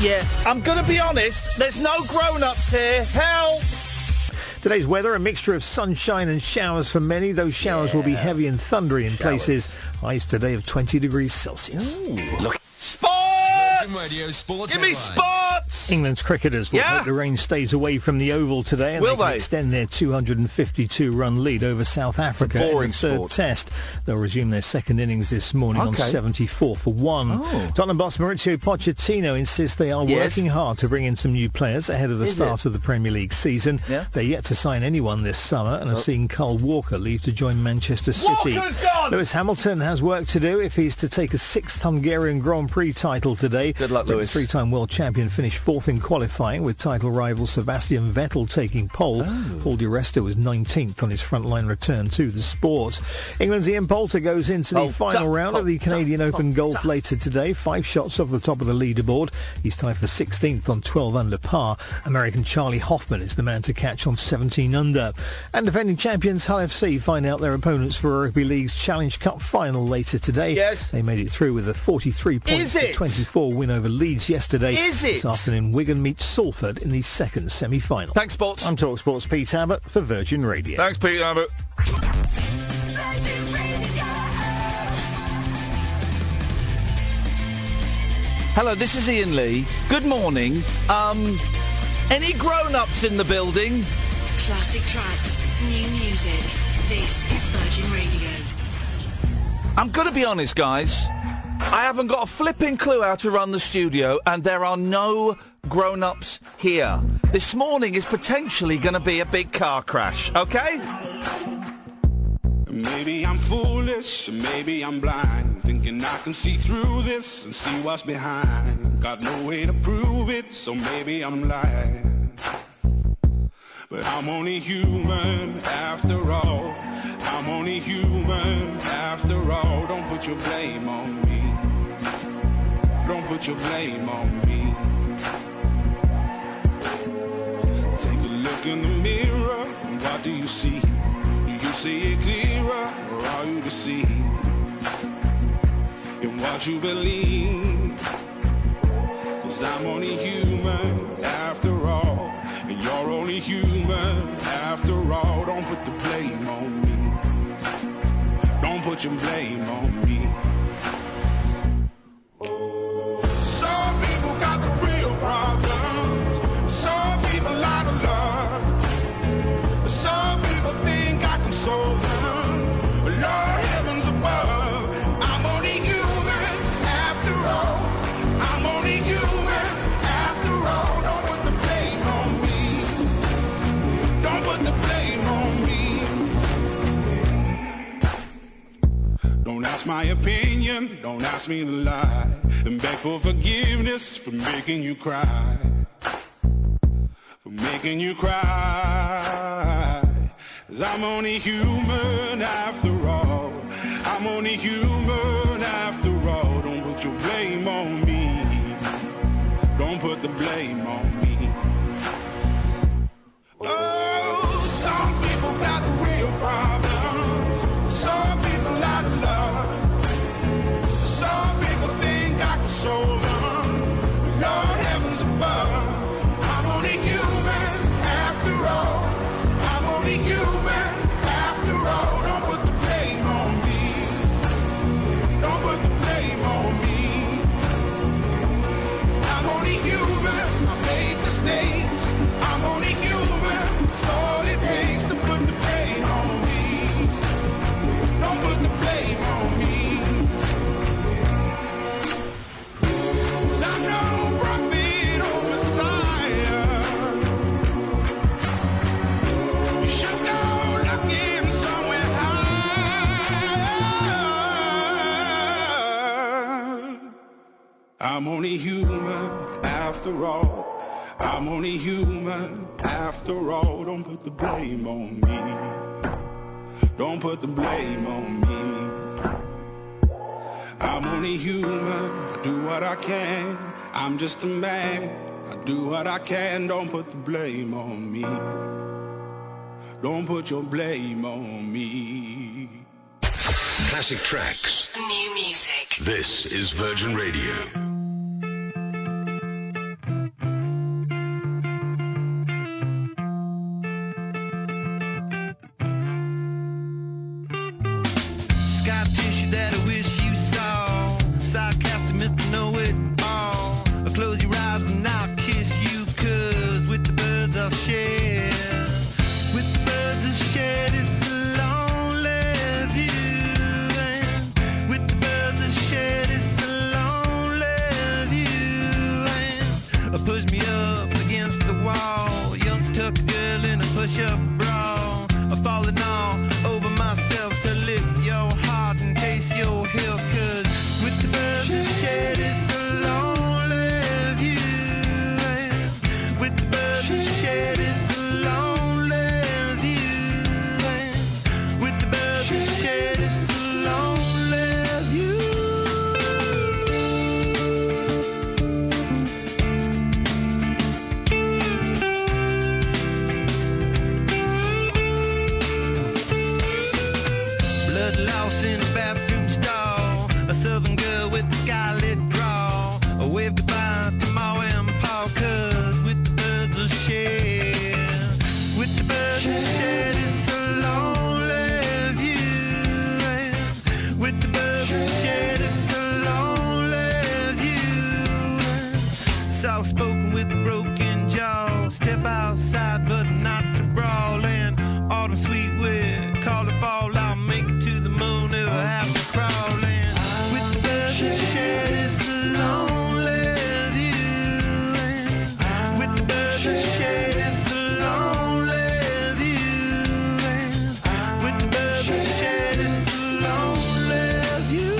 Yeah, I'm going to be honest, there's no grown-ups here. Help! Today's weather, a mixture of sunshine and showers for many. Those showers will be heavy and thundery in places. Highs today of 20 degrees Celsius. Look. Sports! Radio Sports Give me sports! England's cricketers will hope the rain stays away from the Oval today and Will they can they? extend their 252-run lead over South Africa in the third sport. test. They'll resume their second innings this morning on 74 for 1. Tottenham boss Maurizio Pochettino insists they are working hard to bring in some new players ahead of the start of the Premier League season. They're yet to sign anyone this summer and have seen Kyle Walker leave to join Manchester City. Lewis Hamilton has work to do if he's to take a 6th Hungarian Grand Prix title today. Good luck, Lewis. The three-time world champion finished 4th in qualifying, with title rival Sebastian Vettel taking pole. Paul Di Resta was 19th on his frontline return to the sport. England's Iain Poulter goes into the final round of the Canadian Open Golf later today. 5 shots off the top of the leaderboard. He's tied for 16th on 12 under par. American Charlie Hoffman is the man to catch on 17 under. And defending champions Hull FC find out their opponents for Rugby League's Challenge Cup final later today. They made it through with a 43-24 win over Leeds yesterday. This afternoon, Wigan meets Salford in the second semi-final. Thanks, Sports. I'm TalkSport's Pete Abbott for Virgin Radio. Thanks, Pete Abbott. Hello, this is Iain Lee. Good morning. Any grown-ups in the building? Classic tracks, new music. This is Virgin Radio. I'm going to be honest, guys. I haven't got a flipping clue how to run the studio, and there are no grown-ups here. This morning is potentially going to be a big car crash, okay? Maybe I'm foolish, maybe I'm blind, thinking I can see through this and see what's behind. Got no way to prove it, so maybe I'm lying. But I'm only human after all. I'm only human after all. Don't put your blame on me. Don't put your blame on me. Take a look in the mirror, what do you see? Do you see it clearer, or are you deceived in what you believe? 'Cause I'm only human after all, and you're only human after all. Don't put the blame on me. Don't put your blame on me. Some people got the real problems. Some people out of love. Some people think I can solve them. Lord heavens above, I'm only human after all. I'm only human after all. Don't put the blame on me. Don't put the blame on me. Don't ask my opinion, don't ask me to lie, and beg for forgiveness for making you cry. For making you cry. 'Cause I'm only human after all. I'm only human after all. Don't put your blame on me. Don't put the blame on me. Oh, some people got the real problem. Some people out of love. Some people think I can solve them. Lord heavens above, I'm only human after all. I'm only human after all. Don't put the blame on me. Don't put the blame on me. I'm only human. I made mistakes. I'm only human. It's all it takes to put the blame on me. Don't put the blame on me. 'Cause I'm no prophet or Messiah. You should go looking somewhere higher. I'm only human after all. I'm only human after all. Don't put the blame on me. Don't put the blame on me. I'm only human. I do what I can. I'm just a man. I do what I can. Don't put the blame on me. Don't put your blame on me. Classic tracks. New music. This is Virgin Radio. push me up against the wall. Young tuck girl in a push-up bra. Falling all over myself to lift your heart in case you're here. 'Cause with the birds that shed, it's a lonely view. And with the birds that shed, it's a lonely view. And with the birds that shed, it's a lonely view. Blood loss in a bathroom stall. A southern girl with a skylit draw. A wave goodbye to Ma and Pa. 'Cause with the birds of shed, with the birds of shed, it's a lonely view. And with the birds of shed, it's a lonely view. And soft spoken with a broken jaw. Step outside but not to brawl. And autumn sweet with call it fall. I'll make it to the moon if I have to crawl. And with the birds that shed, it's a lonely view. And with the birds that shed, it's a lonely view. And with the birds that shed, it's a lonely view.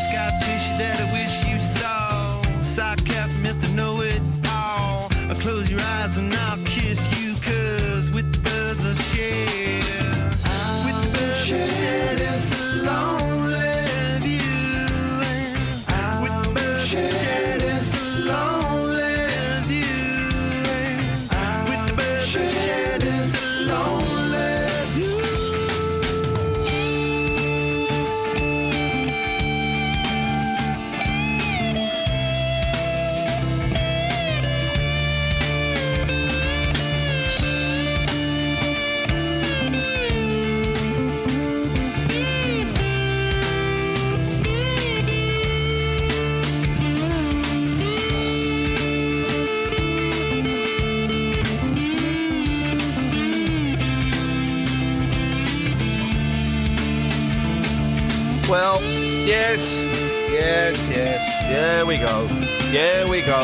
Scottish that I wish you saw. Sidecap, Mr. Know-It-All. Close your eyes and I'll kiss you. 'Cause with the birds of shed, with the birds of shed, it's a lonely view. And with the birds of shed, it's a lonely view. And with the birds of shed, it's a lonely view. Well, yes. Here we go. Here we go.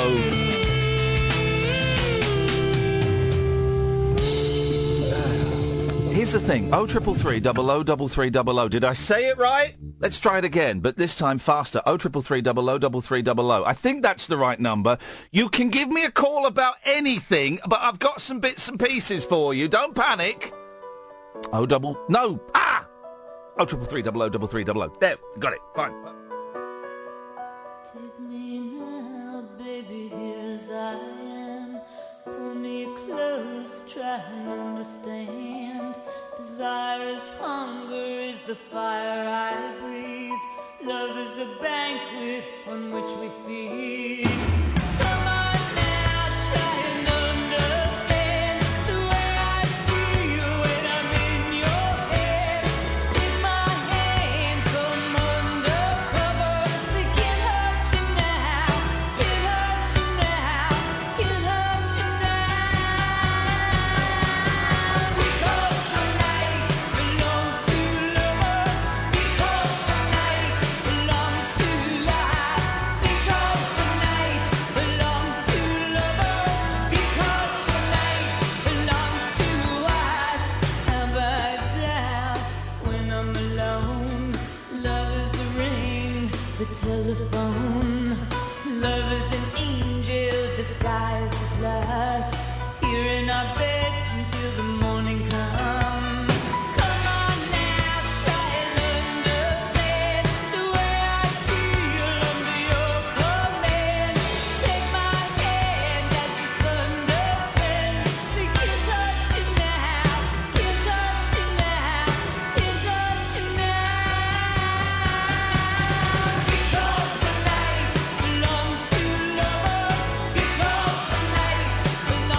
Here's the thing. 0333 003300. Did I say it right? Let's try it again, but this time faster. 0333 003300. I think that's the right number. You can give me a call about anything, but I've got some bits and pieces for you. Don't panic. Oh, double... No! Ah! 0333 003300. There, got it. Fine. Take me now, baby, here as I am. Pull me close, try and understand. Desire is hunger, is the fire I breathe. Love is a banquet on which we feed. Come on now, try and understand the way I feel when I'm in your head. Take my hand, come undercover. They can't hurt you now, can't hurt you now, can't hurt you now. Because the night belongs to lovers. Because the night belongs to life. Because the night belongs to lovers. Because the night belongs to us. Have I doubt when I'm alone? Love is the ring, the telephone. Love is an angel disguised as lust. Here in our bed until the morning comes. Come on now, try and understand the way I feel under your command. Take my hand as the sun descends. They can't touch you now, can't touch you now, can't touch you now. Because the night belongs to lovers. Because the night belongs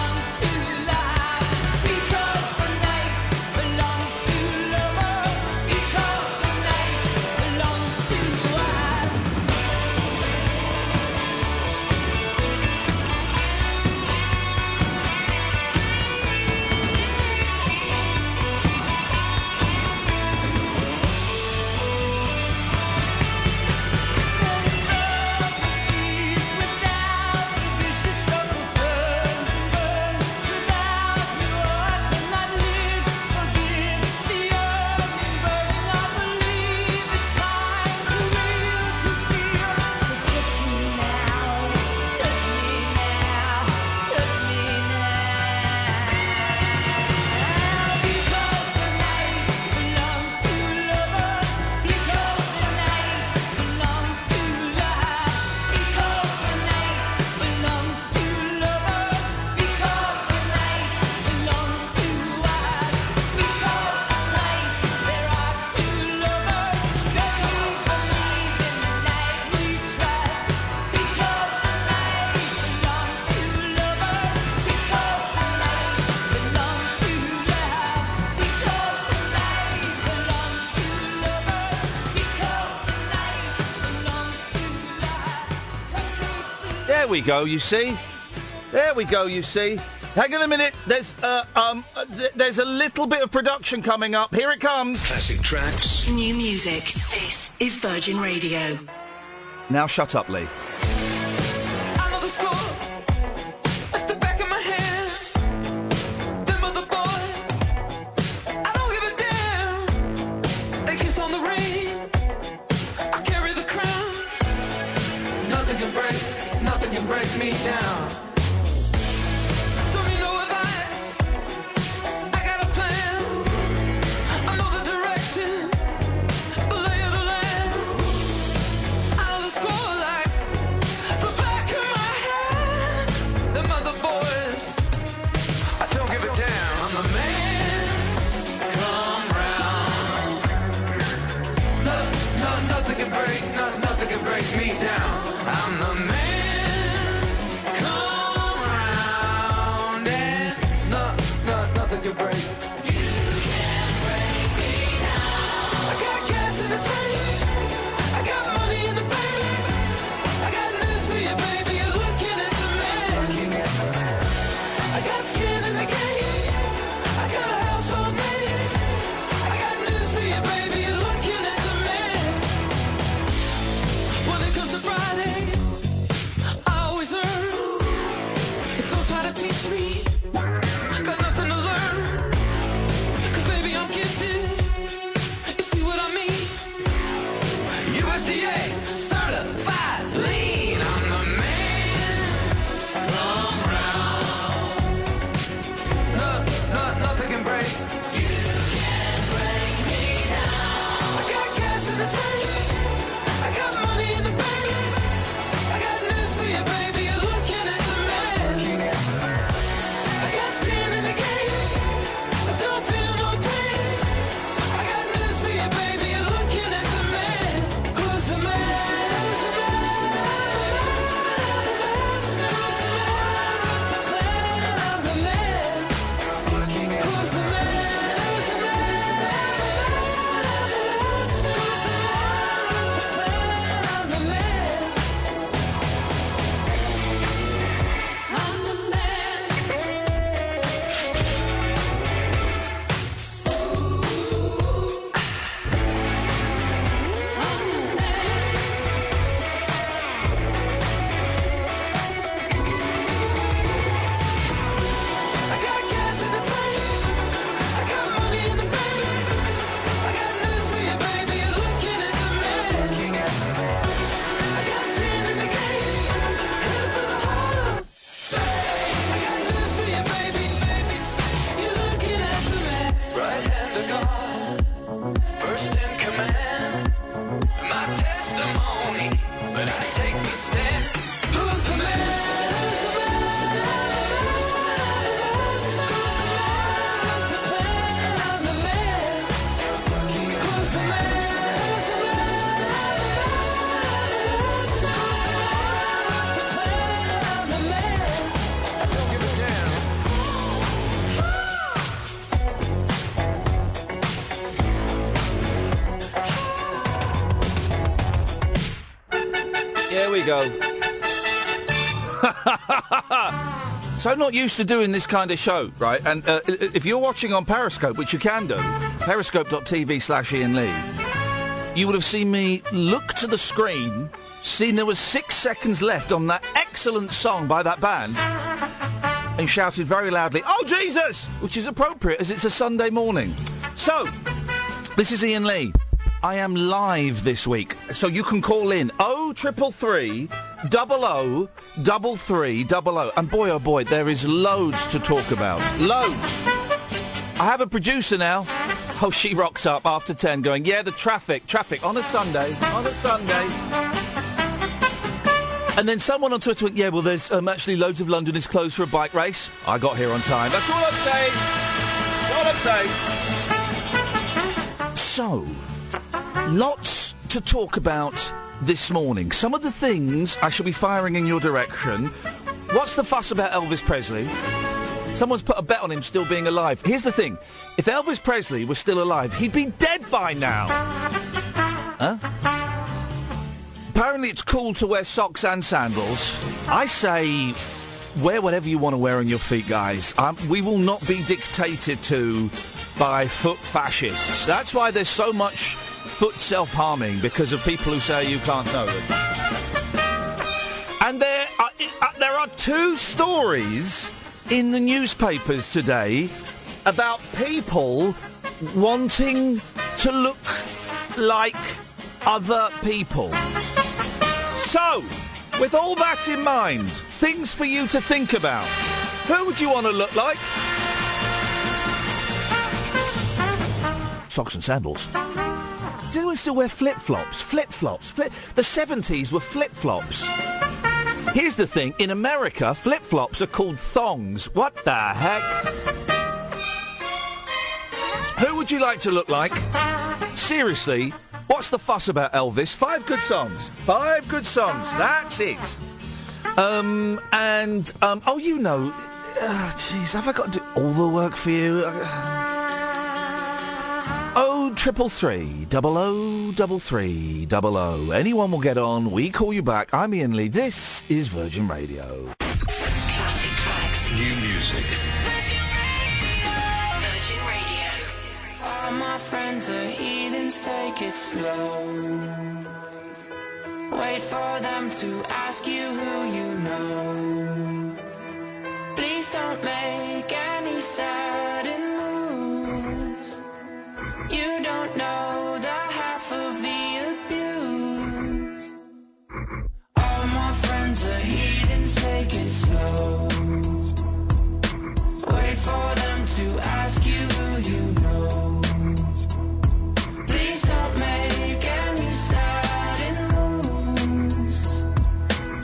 we go, you see. There we go, you see. Hang on a minute. There's a little bit of production coming up. Here it comes. Classic tracks. New music. This is Virgin Radio. Now shut up, Lee. I know the score at the back of my hand. Them other boys, I don't give a damn. They kiss on the ring. I carry the crown. Nothing can break me down. Don't need no advice. I got a plan. I know the direction, the lay of the land. I know the score like the back of my hand. Them other boys, I don't give a damn. I'm the man. Come round. Nothing can break me down. I'm the man. Come round and nothing can break. You can't break me down. I got gas in the tank. I got money in the bank. I got news for you, baby. You're looking at the man. I got skin in the game. I got a household name. I got news for you, baby. You're looking at the man. When it comes to Friday, I always earn. But don't try to teach me. Got nothing to learn. 'Cause baby, I'm gifted. You see what I mean? USDA certified lean. I'm the man. Come round. Nothing can break. You can't break me down. I got gas in the tank. I got money in the bank. I got news for you, baby. You're looking at the man. I got skin in the game. I don't feel no pain. I got news for you, baby. You're looking at the man. Who's the man? Who's the man? Who's the man? Who's the man? Who's the man? Who's the man? I'm the man. Who's the man? Who's the man? Who's the man? Who's the man? Who's the man? I'm the man. I'm the man. I got gas in the tank. I got money in the bank. I got news for you, baby. You're looking at the man. I got skin in the game. Headed for the heart. I got news for you, baby. You're looking at the man. Right hand of God, first in command. My testimony, but I take the stand. Who's the man? Who's the man? Who's the man? Who's the man? Who's the man? Who's the man? The plan. I'm the man. Who's the man? Who's the man? Who's the man? Who's the man? The plan. I'm the man. I don't give a damn. Here we go. So I'm not used to doing this kind of show, right? And if you're watching on Periscope, which you can do, periscope.tv/Iain Lee, you would have seen me look to the screen, seen there was 6 seconds left on that excellent song by that band, and shouted very loudly, "Oh, Jesus!" which is appropriate as it's a Sunday morning. So, this is Iain Lee. I am live this week, so you can call in 0333 00 3300. And boy, oh boy, there is loads to talk about. Loads. I have a producer now. Oh, she rocks up after 10 going, yeah, the traffic on a Sunday. And then someone on Twitter went, yeah, well, there's actually loads of London is closed for a bike race. I got here on time. That's all I'm saying. So, lots to talk about this morning. Some of the things I shall be firing in your direction. What's the fuss about Elvis Presley? Someone's put a bet on him still being alive. Here's the thing. If Elvis Presley was still alive, he'd be dead by now. Huh? apparently it's cool to wear socks and sandals. I say wear whatever you want to wear on your feet, guys. We will not be dictated to by foot fascists. That's why there's so much foot self-harming, because of people who say you can't know it. And there are two stories in the newspapers today about people wanting to look like other people. So, with all that in mind, things for you to think about. Who would you want to look like? Socks and sandals. Does anyone still wear flip-flops? Flip-flops. The 70s were flip-flops. Here's the thing. In America, flip-flops are called thongs. What the heck? Who would you like to look like? Seriously, what's the fuss about Elvis? 5 good songs. 5 good songs. That's it. Oh, you know... Jeez, have I got to do all the work for you? 0333 003300. Anyone will get on. We call you back. I'm Iain Lee. This is Virgin Radio. Classic tracks. New music. Virgin Radio. All my friends are heathens, take it slow. Wait for them to ask you who you know. Please don't make any sudden moves. You don't know the half of the abuse. All my friends are heathens, take it slow. Wait for them to ask you who you know. Please don't make any sudden moves.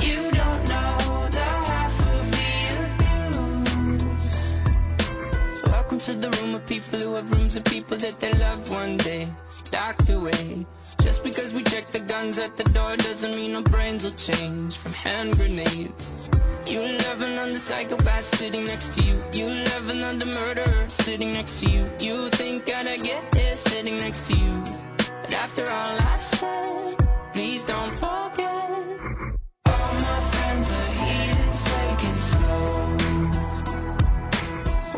You don't know the half of the abuse. Welcome to the room of people who have rooms of people that they loved one day docked away. Just because we check the guns at the door doesn't mean our brains will change from hand grenades. You love another psychopath sitting next to you. You love another murderer sitting next to you. You think I'd get here sitting next to you. But after all I've said, please don't forget. All my friends are heathens, take it slow.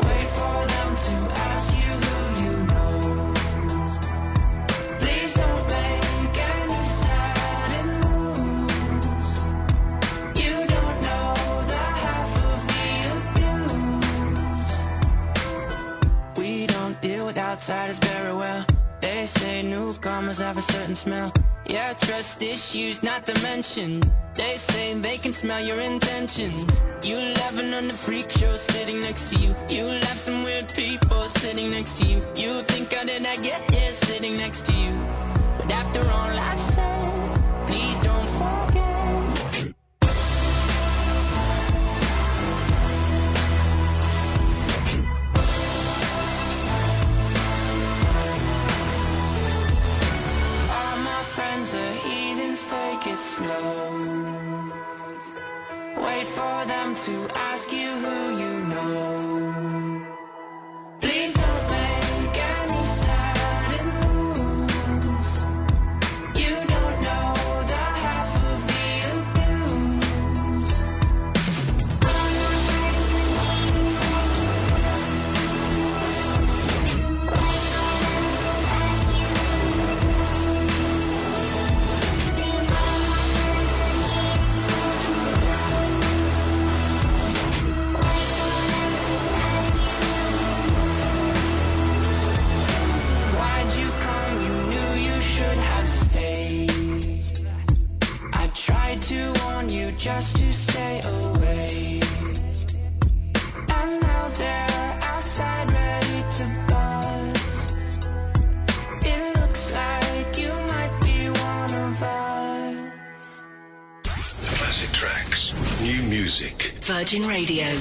Wait for them to ask you who you know. Please don't make any sudden moves. You don't know the half of the abuse. We don't deal with outsiders very well. They say newcomers have a certain smell. Yeah, trust issues not to mention. They say they can smell your intentions. You laughing on the freak show sitting next to you. You laugh some weird people sitting next to you. You think how did I get here sitting next to you? But after all I've said, please don't forget. All my friends are heathens, take it slow. Wait for them to ask you who you know. Please don't make any sudden moves. You don't know the half of the abuse. Why'd you come? You knew you should have stayed. I tried to warn you just to stay away. And now they're outside ready to buzz. It looks like you might be one of us. Classic tracks. New music. Virgin Radio.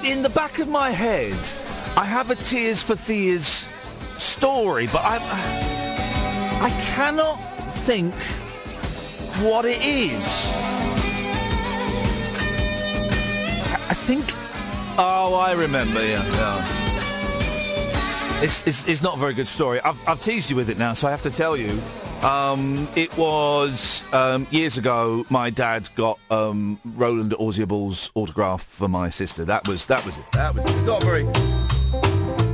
In the back of my head, I have a Tears for Fears story, but I cannot think what it is. I think... Oh, I remember, yeah. It's not a very good story. I've teased you with it now, so I have to tell you. It was years ago. My dad got Roland Ausiable's autograph for my sister. That was it. It's not very...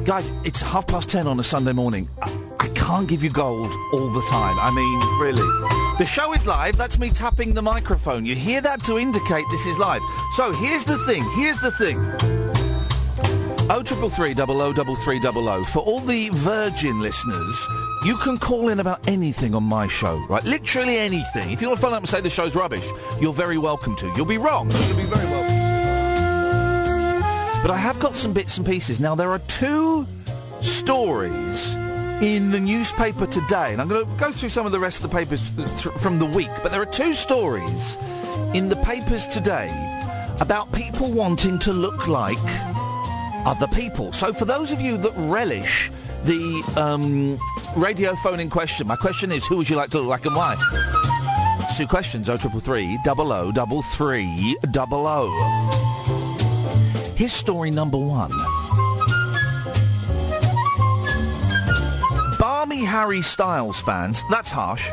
Guys, it's 10:30 on a Sunday morning. I can't give you gold all the time. I mean, really. The show is live. That's me tapping the microphone. You hear that to indicate this is live. So here's the thing. 0333 003300. For all the Virgin listeners, you can call in about anything on my show, right? Literally anything. If you want to phone up and say the show's rubbish, you're very welcome to. You'll be wrong, but you'll be very welcome. But I have got some bits and pieces. Now, there are two stories in the newspaper today, and I'm going to go through some of the rest of the papers from the week, but there are two stories in the papers today about people wanting to look like other people. So for those of you that relish the radio-phoning question, my question is, who would you like to look like and why? Two questions, 0333 003300. Here's story number one. Barmy Harry Styles fans, that's harsh,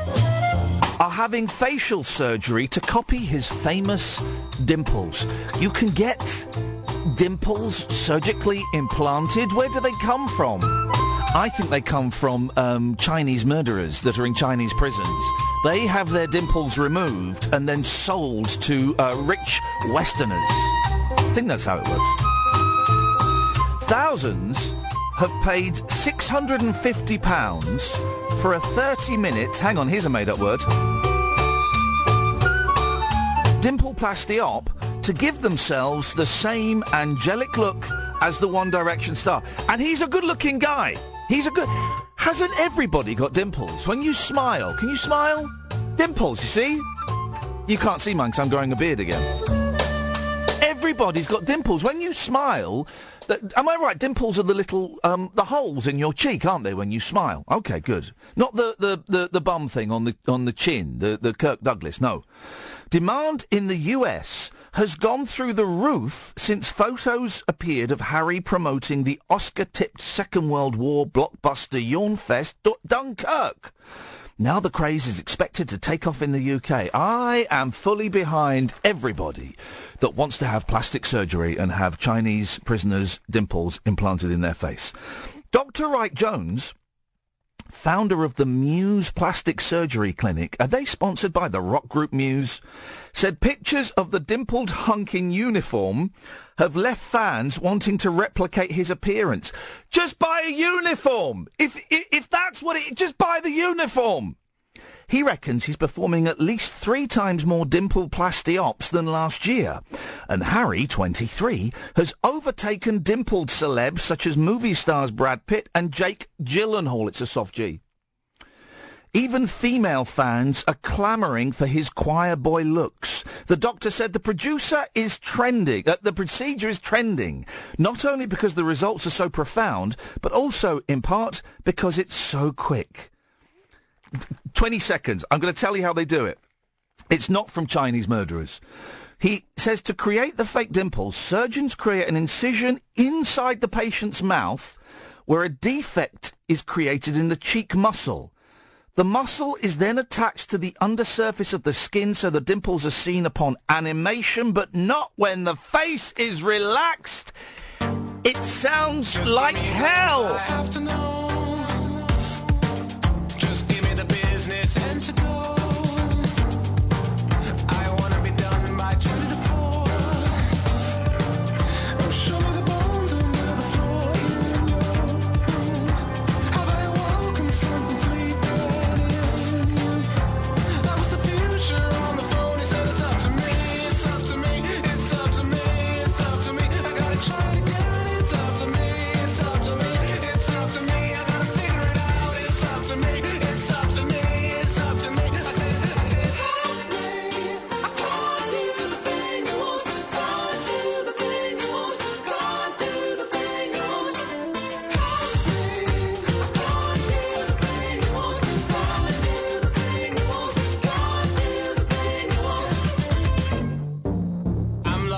are having facial surgery to copy his famous dimples. You can get dimples surgically implanted. Where do they come from? I think they come from Chinese murderers that are in Chinese prisons. They have their dimples removed and then sold to rich Westerners. I think that's how it works. Thousands have paid £650 for a 30-minute... Hang on, here's a made-up word. Dimpleplasty op to give themselves the same angelic look as the One Direction star. And he's a good-looking guy. Hasn't everybody got dimples? When you smile, can you smile? Dimples, you see? You can't see mine because I'm growing a beard again. Everybody's got dimples. When you smile... am I right? Dimples are the little, the holes in your cheek, aren't they, when you smile? Okay, good. Not the bum thing on the chin, the Kirk Douglas, no. Demand in the US has gone through the roof since photos appeared of Harry promoting the Oscar-tipped Second World War blockbuster Yawn Fest Dunkirk. Now the craze is expected to take off in the UK. I am fully behind everybody that wants to have plastic surgery and have Chinese prisoners' dimples implanted in their face. Dr. Wright Jones, founder of the Muse Plastic Surgery Clinic, are they sponsored by the rock group Muse? Said pictures of the dimpled hunk in uniform have left fans wanting to replicate his appearance. Just buy a uniform! If that's what it... Just buy the uniform! He reckons he's performing at least 3 times more dimpleplasty ops than last year. And Harry, 23, has overtaken dimpled celebs such as movie stars Brad Pitt and Jake Gyllenhaal. It's a soft G. Even female fans are clamouring for his choir boy looks. The doctor said the procedure is trending, not only because the results are so profound, but also, in part, because it's so quick. 20 seconds. I'm going to tell you how they do it. It's not from Chinese murderers. He says to create the fake dimples, surgeons create an incision inside the patient's mouth where a defect is created in the cheek muscle. The muscle is then attached to the undersurface of the skin so the dimples are seen upon animation, but not when the face is relaxed. It sounds like hell. Just give me the business and to go. I wanna be done by 20 to 4. Oh, show me the bones under the floor. Have I awoken something sweet? That was the future on the phone. He said it's up to me, it's up to me, it's up to me, it's up to me. I gotta try again. It's up to me, it's up to me, it's up to me. I gotta figure it out. It's up to me, it's up to me, it's up to me. I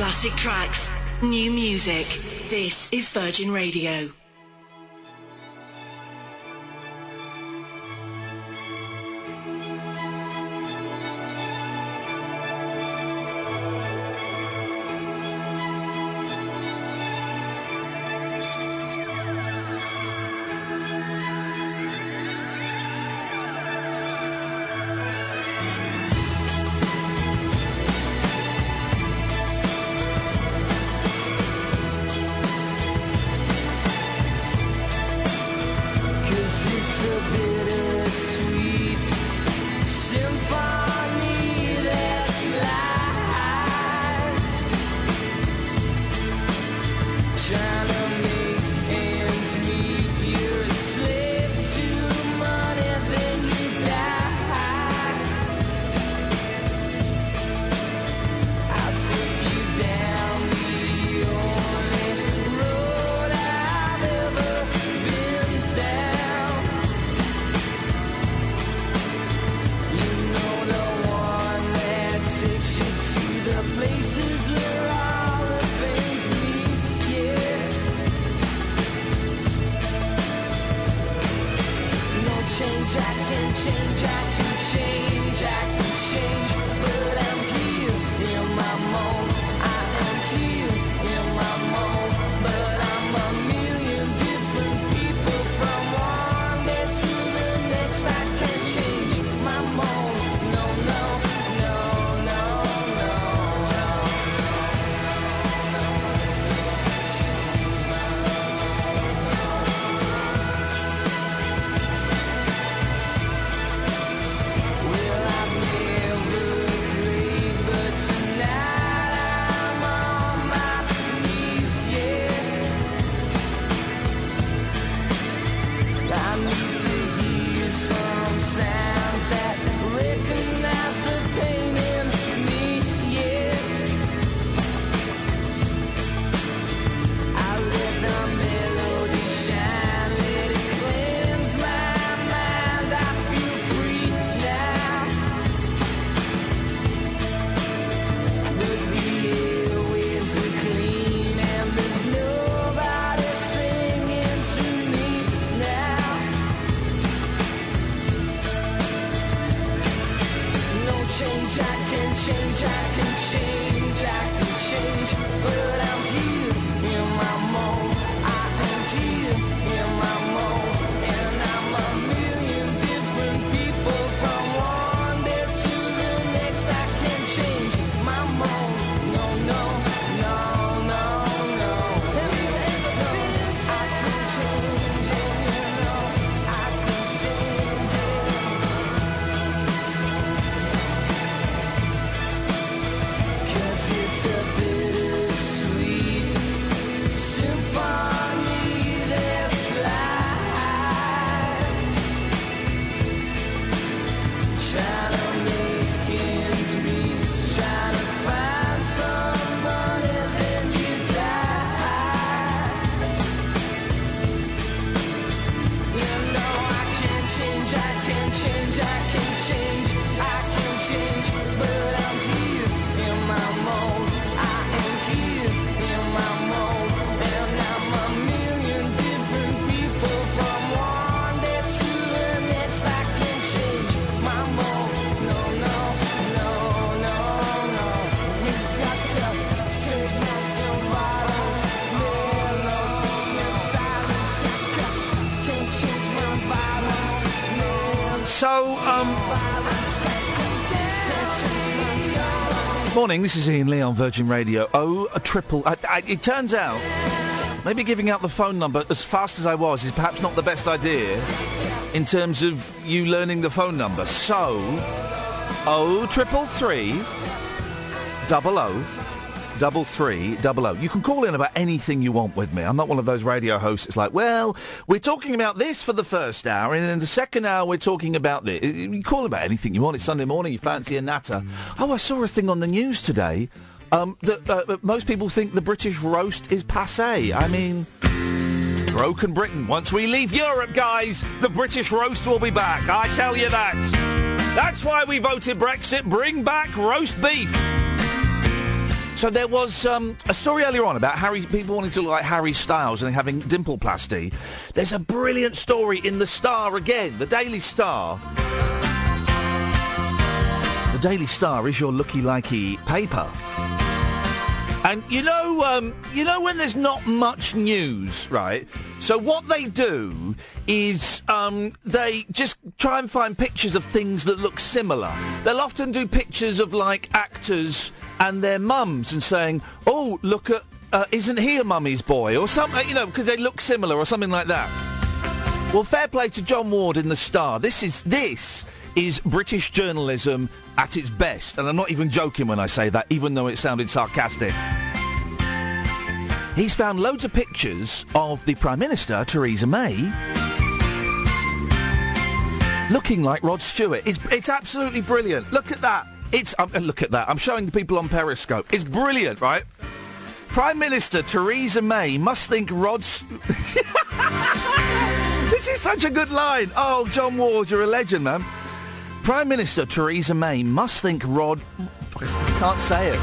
Classic tracks, new music. This is Virgin Radio. Morning, this is Iain Lee on Virgin Radio. It turns out, maybe giving out the phone number as fast as I was is perhaps not the best idea in terms of you learning the phone number. So, 0333 00 3300. You can call in about anything you want with me. I'm not one of those radio hosts that's like, well, we're talking about this for the first hour, and in the second hour we're talking about this. You call about anything you want. It's Sunday morning, you fancy a natter. Oh, I saw a thing on the news today that most people think the British roast is passé. I mean, broken Britain. Once we leave Europe, guys, the British roast will be back. I tell you that. That's why we voted Brexit. Bring back roast beef. So there was a story earlier on about people wanting to look like Harry Styles and having dimpleplasty. There's a brilliant story in The Star again, the Daily Star. The Daily Star is your looky-likey paper. And you know when there's not much news, right? So what they do is they just try and find pictures of things that look similar. They'll often do pictures of, like, actors and their mums and saying, oh, look at, isn't he a mummy's boy? Or something, you know, because they look similar or something like that. Well, fair play to John Ward in The Star. This is British journalism at its best. And I'm not even joking when I say that, even though it sounded sarcastic. He's found loads of pictures of the Prime Minister, Theresa May, looking like Rod Stewart. It's absolutely brilliant. Look at that. Look at that. I'm showing the people on Periscope. It's brilliant, right? Prime Minister Theresa May must think This is such a good line. Oh, John Ward, you're a legend, man. Prime Minister Theresa May must think Can't say it.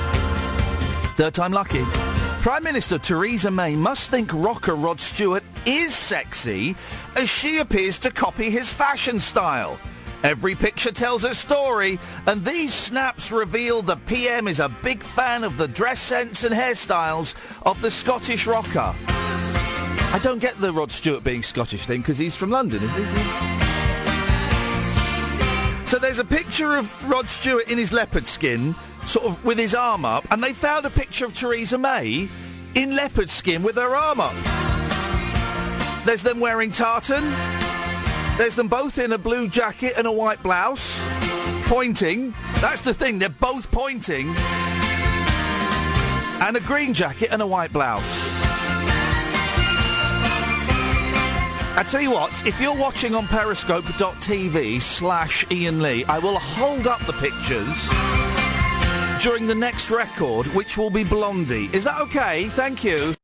Third time lucky. Prime Minister Theresa May must think rocker Rod Stewart is sexy as she appears to copy his fashion style. Every picture tells a story, and these snaps reveal the PM is a big fan of the dress sense and hairstyles of the Scottish rocker. I don't get the Rod Stewart being Scottish thing, because he's from London, isn't he? So there's a picture of Rod Stewart in his leopard skin, sort of with his arm up, and they found a picture of Theresa May in leopard skin with her arm up. There's them wearing tartan. There's them both in a blue jacket and a white blouse, pointing. That's the thing, they're both pointing. And a green jacket and a white blouse. I tell you what, if you're watching on periscope.tv/Iain Lee, I will hold up the pictures during the next record, which will be Blondie. Is that okay? Thank you.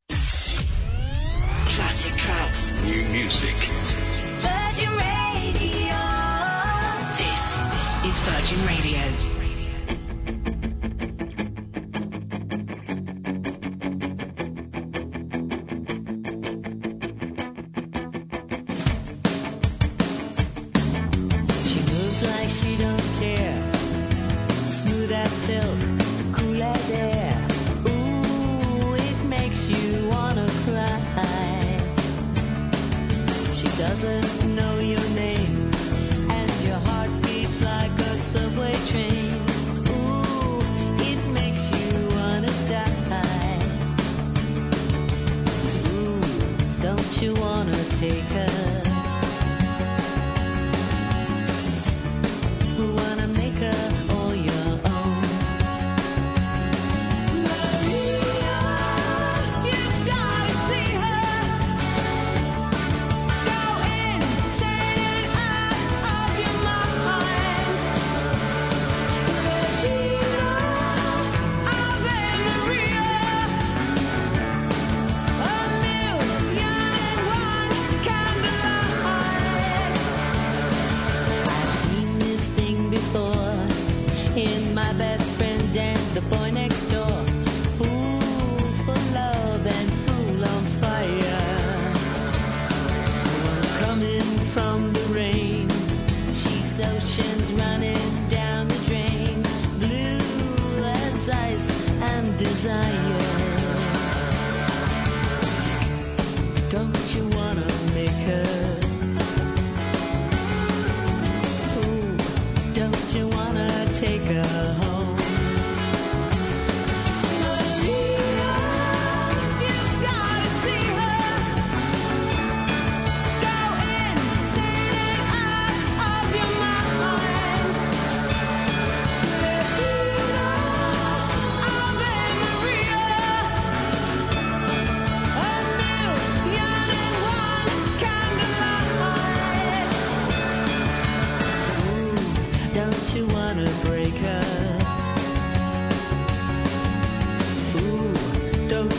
Classic tracks. New music. Virgin Radio. This is Virgin Radio. She moves like she don't care. Smooth as silk, cool as air. Ooh, it makes you wanna cry. She doesn't know your name, and your heart beats like a subway train. Ooh, it makes you wanna die. Ooh, don't you wanna take her? Wanna make her all your own. Maria, you've gotta see her. Go insane and out of your mind. Regina, Ave Maria. A million and one candlelights. I've seen this thing before in my best friend and the boy next door. Fool for love and fool on fire. Coming from the rain, she's oceans running down the drain. Blue as ice and desire. Don't you wanna make her? Ooh, don't you wanna take her home?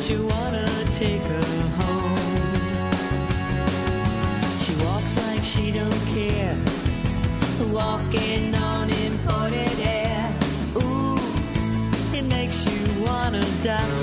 Don't you wanna take her home? She walks like she don't care, walking on imported air. Ooh, it makes you wanna die.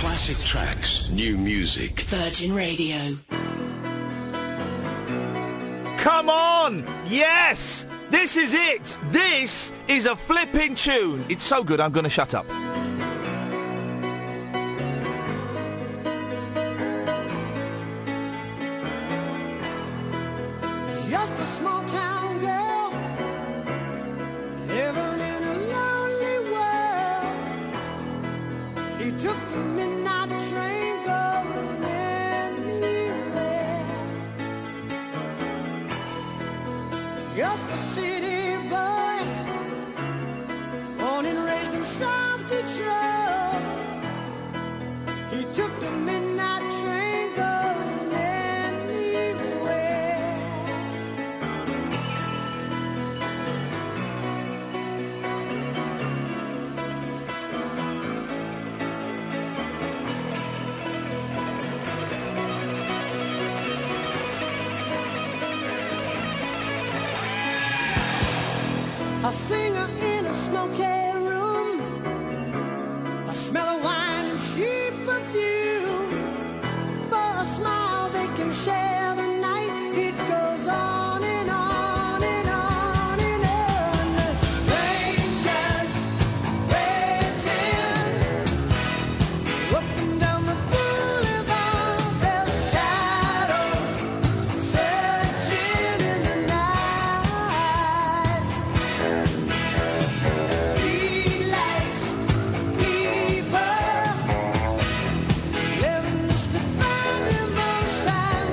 Classic tracks, new music. Virgin Radio. Come on! Yes! This is it! This is a flipping tune! It's so good, I'm going to shut up. Just a small town girl living in a lonely world. She took the midnight train going anywhere. Just a city boy, born and raised in South Detroit. He took the midnight train going anywhere. A singer in a smoky room, a smell of wine and cheap perfume. For a smile they can share the night. It goes on and on and on and on. Strangers waiting up and down the boulevard. Their shadows searching in the night. Streetlights, people living just to find emotion.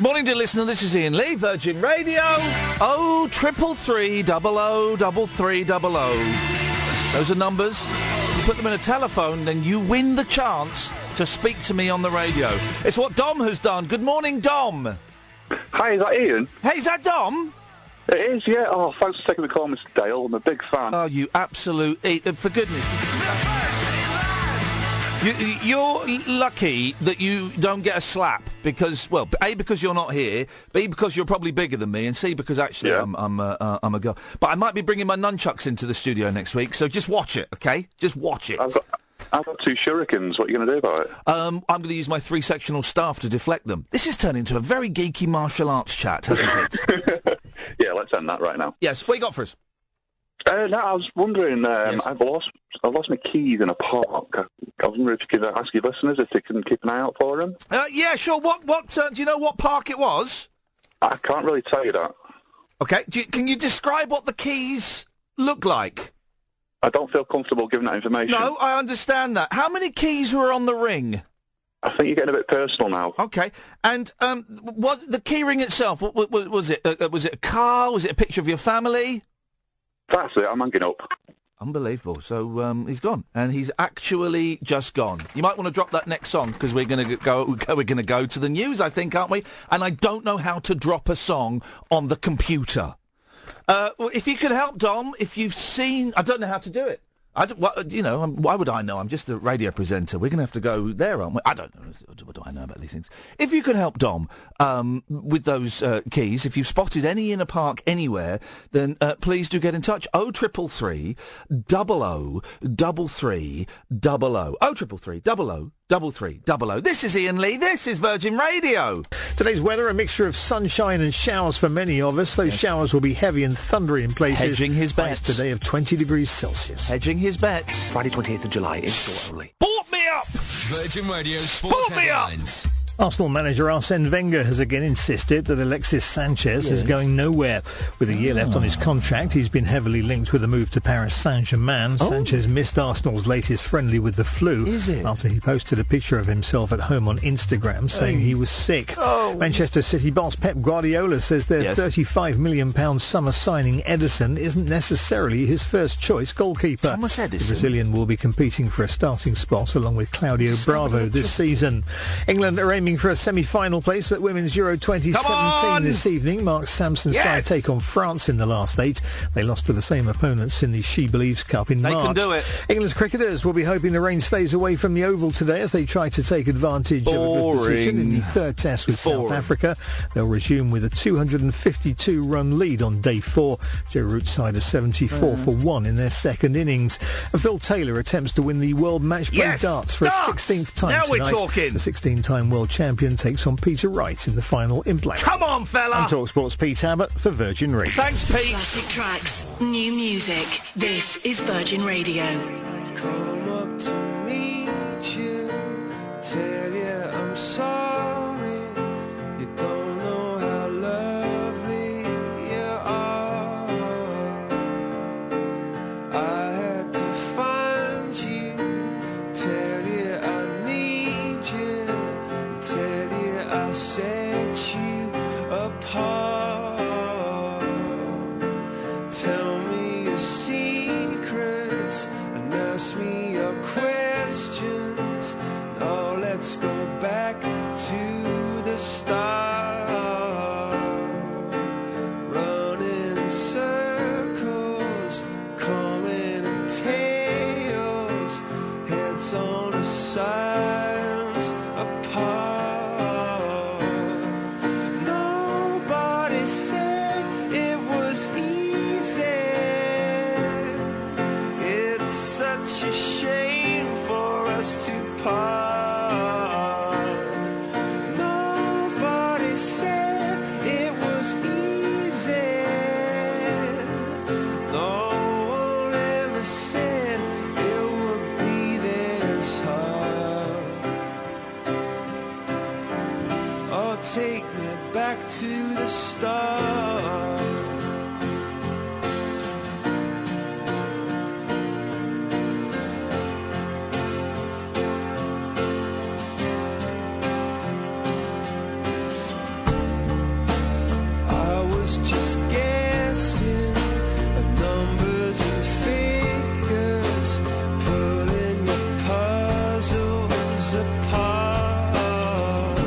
Morning, dear listener. This is Iain Lee, Virgin Radio. 0333 00300. Those are numbers. You put them in a telephone, then you win the chance to speak to me on the radio. It's what Dom has done. Good morning, Dom. Hi, is that Iain? Hey, is that Dom? It is, yeah. Oh, thanks for taking the call, Mr. Dale. I'm a big fan. Oh, you absolute... for goodness... You're lucky that you don't get a slap because, well, A, because you're not here, B, because you're probably bigger than me, and C, because actually I'm a girl. But I might be bringing my nunchucks into the studio next week, so just watch it, okay? Just watch it. I've got 2 shurikens. What are you going to do about it? I'm going to use my 3-sectional staff to deflect them. This has turned into a very geeky martial arts chat, hasn't it? Yeah, let's end that right now. Yes, what you got for us? No, I was wondering, Yes. I've lost my keys in a park. I was wondering if you could ask your listeners if they can keep an eye out for them. Yeah, sure. What do you know what park it was? I can't really tell you that. Okay, can you describe what the keys look like? I don't feel comfortable giving that information. No, I understand that. How many keys were on the ring? I think you're getting a bit personal now. Okay, and what the key ring itself? What was it? Was it a car? Was it a picture of your family? That's it, I'm hanging up. Unbelievable. So he's gone, and he's actually just gone. You might want to drop that next song because we're going to go to the news, I think, aren't we? And I don't know how to drop a song on the computer. If you could help, Dom, if you've seen, I don't know how to do it. Why would I know? I'm just a radio presenter. We're going to have to go there, aren't we? I don't know. What do I know about these things? If you could help Dom with those keys, if you've spotted any in a park anywhere, then please do get in touch. 0333 00 33 00. 0333 00 3300. This is Iain Lee. This is Virgin Radio. Today's weather, a mixture of sunshine and showers for many of us. Those showers will be heavy and thundery in places. Hedging his bets. Highs today of 20 degrees Celsius. Hedging his bets. Friday 28th of July, in-store only. Sport me up! Virgin Radio Sports Headlines. Arsenal manager Arsene Wenger has again insisted that Alexis Sanchez is going nowhere. With a year left on his contract, he's been heavily linked with a move to Paris Saint-Germain. Sanchez missed Arsenal's latest friendly with the flu after he posted a picture of himself at home on Instagram saying he was sick. Manchester City boss Pep Guardiola says their £35 million summer signing Edison isn't necessarily his first choice goalkeeper. Thomas Edison. The Brazilian will be competing for a starting spot along with Claudio Bravo this season. England are aiming for a semi-final place at Women's Euro 2017 this evening. Mark Sampson's side take on France in the last 8. They lost to the same opponents in the She Believes Cup in March. They can do it. England's cricketers will be hoping the rain stays away from the Oval today as they try to take advantage of a good position in the third test with South Africa. They'll resume with a 252-run lead on day 4. Joe Root's side are 74 for 1 in their second innings. And Phil Taylor attempts to win the World Match Play darts for a 16th time now tonight. We're talking. The 16-time world champion takes on Peter Wright in the final in black. Come on, fella! I'm TalkSport's Pete Abbott for Virgin Radio. Thanks, Pete. Classic tracks, new music. This is Virgin Radio. Come up to meet you, tell you I'm sorry. You don't know how lovely you are. I had to find you, tell you I need you, tell you I set you apart. Tell me your secrets and ask me your questions. Now let's go back to the start. Running in circles, coming in tails, heads on the sides apart. Nobody said it was easy. It's such a shame for us to part. Nobody said it was easy. No one ever said it would be this hard. Oh, take me back to the start. apart.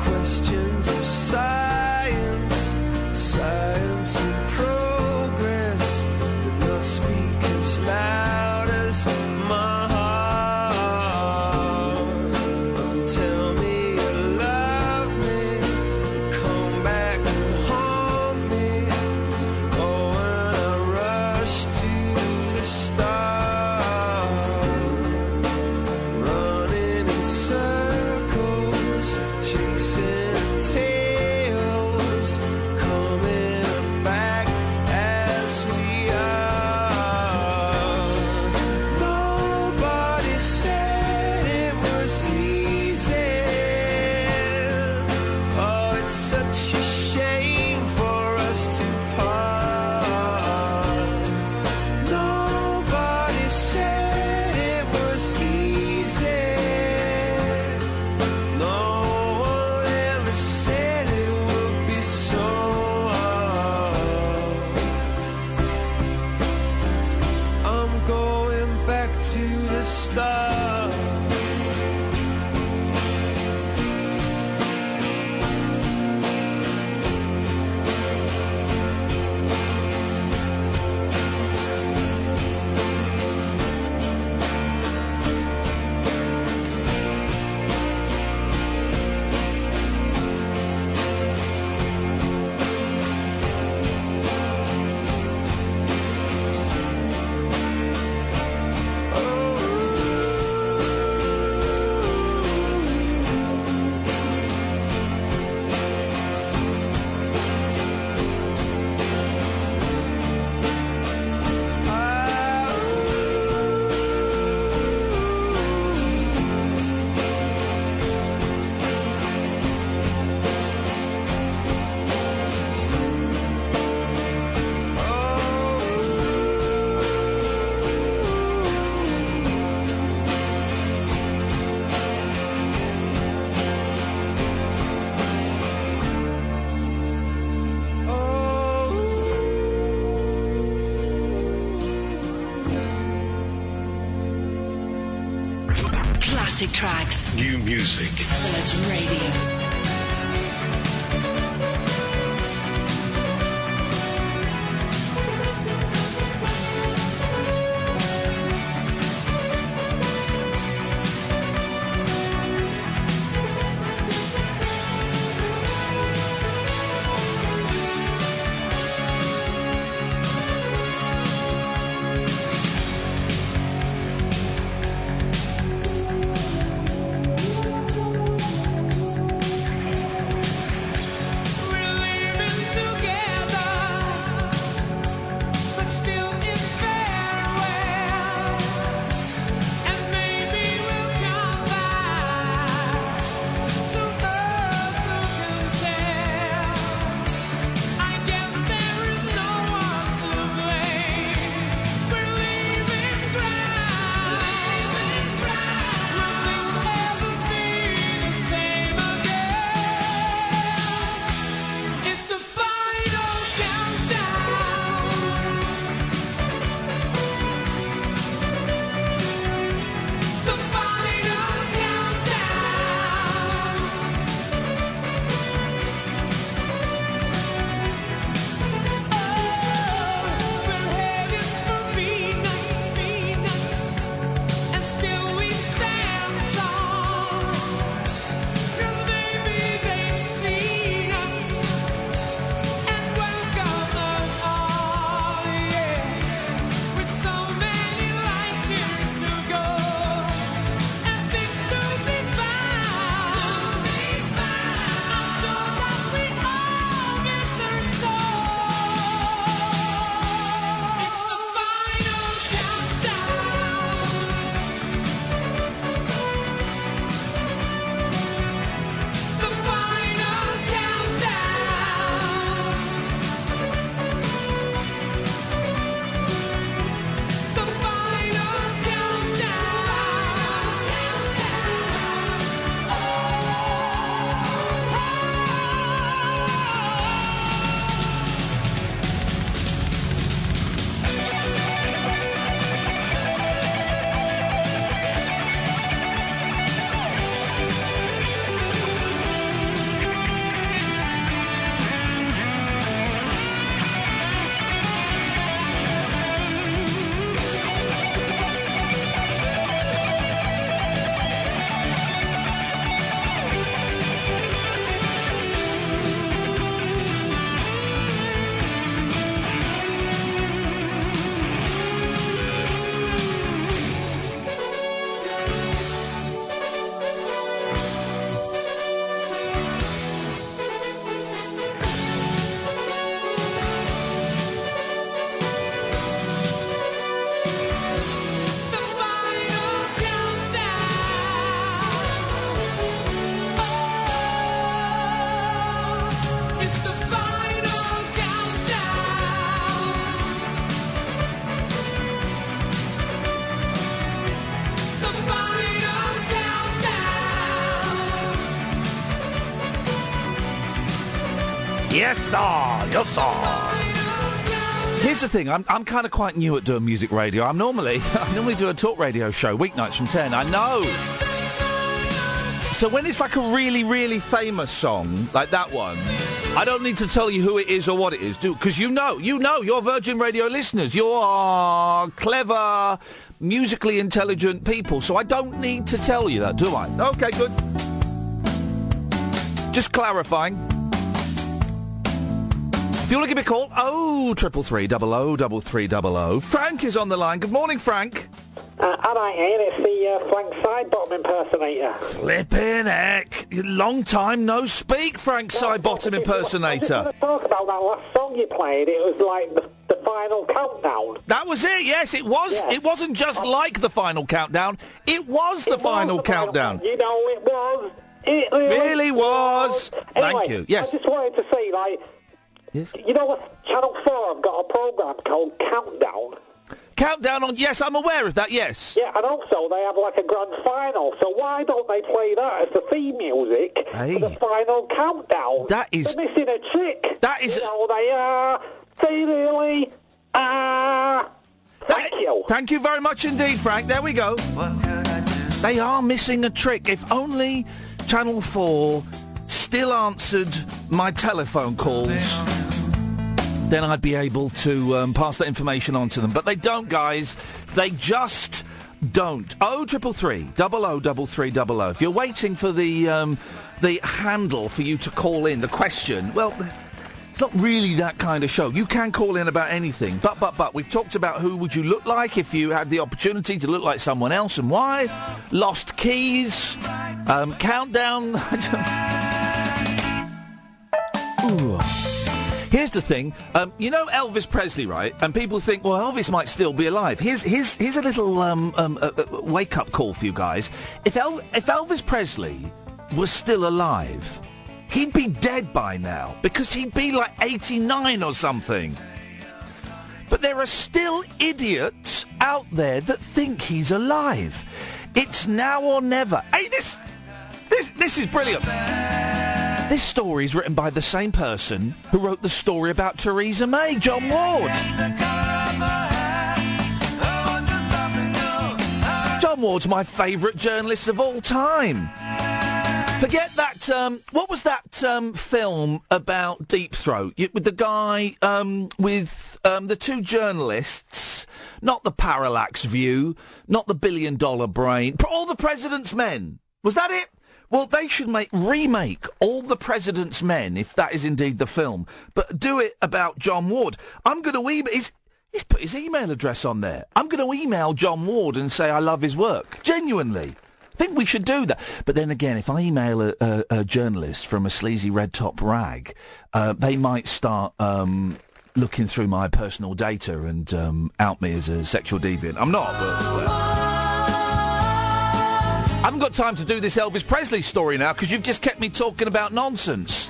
Questions of science, science and progress did not speak as loud as my heart. Tell me you love me, come back and haunt me. Oh, when I rush to the start, running in circles, chasing tails, coming back as we are. Nobody said it was easy. Oh, it's such a shame for us to part. Nobody said it was easy. No one ever said it would be so hard. I'm going back to the start. Classic tracks. New music. Virgin Radio. Yes, sir. Yes, sir. Here's the thing. I'm kind of quite new at doing music radio. I normally do a talk radio show weeknights from 10. I know. So when it's like a really, really famous song, like that one, I don't need to tell you who it is or what it is, because you know, you're Virgin Radio listeners. You are clever, musically intelligent people, so I don't need to tell you that, do I? Okay, good. Just clarifying. If you want to give me a call, 333 00 3300. Frank is on the line. Good morning, Frank. Hi, Ian. It's the Frank Sidebottom impersonator. Flippin' heck. Long time no speak, Frank Sidebottom impersonator. I just want to talk about that last song you played. It was like the final countdown. That was it, yes, it was. Yes. It wasn't just like the final countdown. It was the final countdown. You know, it was. It really was. Anyway, Thank you. Yes. I just wanted to say, like, yes. You know what? Channel 4 have got a programme called Countdown. Countdown on... Yes, I'm aware of that, yes. Yeah, and also they have like a grand final, so why don't they play that as the theme music for the final countdown? That is... They're missing a trick. That is... You know, they really are... Thank you. Thank you very much indeed, Frank. There we go. They are missing a trick. If only Channel 4 still answered my telephone calls... then I'd be able to pass that information on to them. But they don't, guys. They just don't. 0333 00 3300. If you're waiting for the handle for you to call in, the question, well, it's not really that kind of show. You can call in about anything. But we've talked about who would you look like if you had the opportunity to look like someone else and why. Lost keys. Countdown. Ooh. Here's the thing, you know Elvis Presley, right? And people think, well, Elvis might still be alive. Here's a little wake-up call for you guys. If Elvis Presley was still alive, he'd be dead by now, because he'd be like 89 or something. But there are still idiots out there that think he's alive. It's now or never. Hey, this is brilliant. This story is written by the same person who wrote the story about Theresa May, John Ward. John Ward's my favourite journalist of all time. Forget that, what was that film about Deep Throat? With the guy, with the two journalists, not the Parallax View, not the $1 Billion Brain, All the President's Men. Was that it? Well, they should remake All the President's Men, if that is indeed the film, but do it about John Ward. I'm going to email... He's put his email address on there. I'm going to email John Ward and say I love his work. Genuinely. I think we should do that. But then again, if I email a journalist from a sleazy red top rag, they might start looking through my personal data and out me as a sexual deviant. I'm not, but... I haven't got time to do this Elvis Presley story now because you've just kept me talking about nonsense.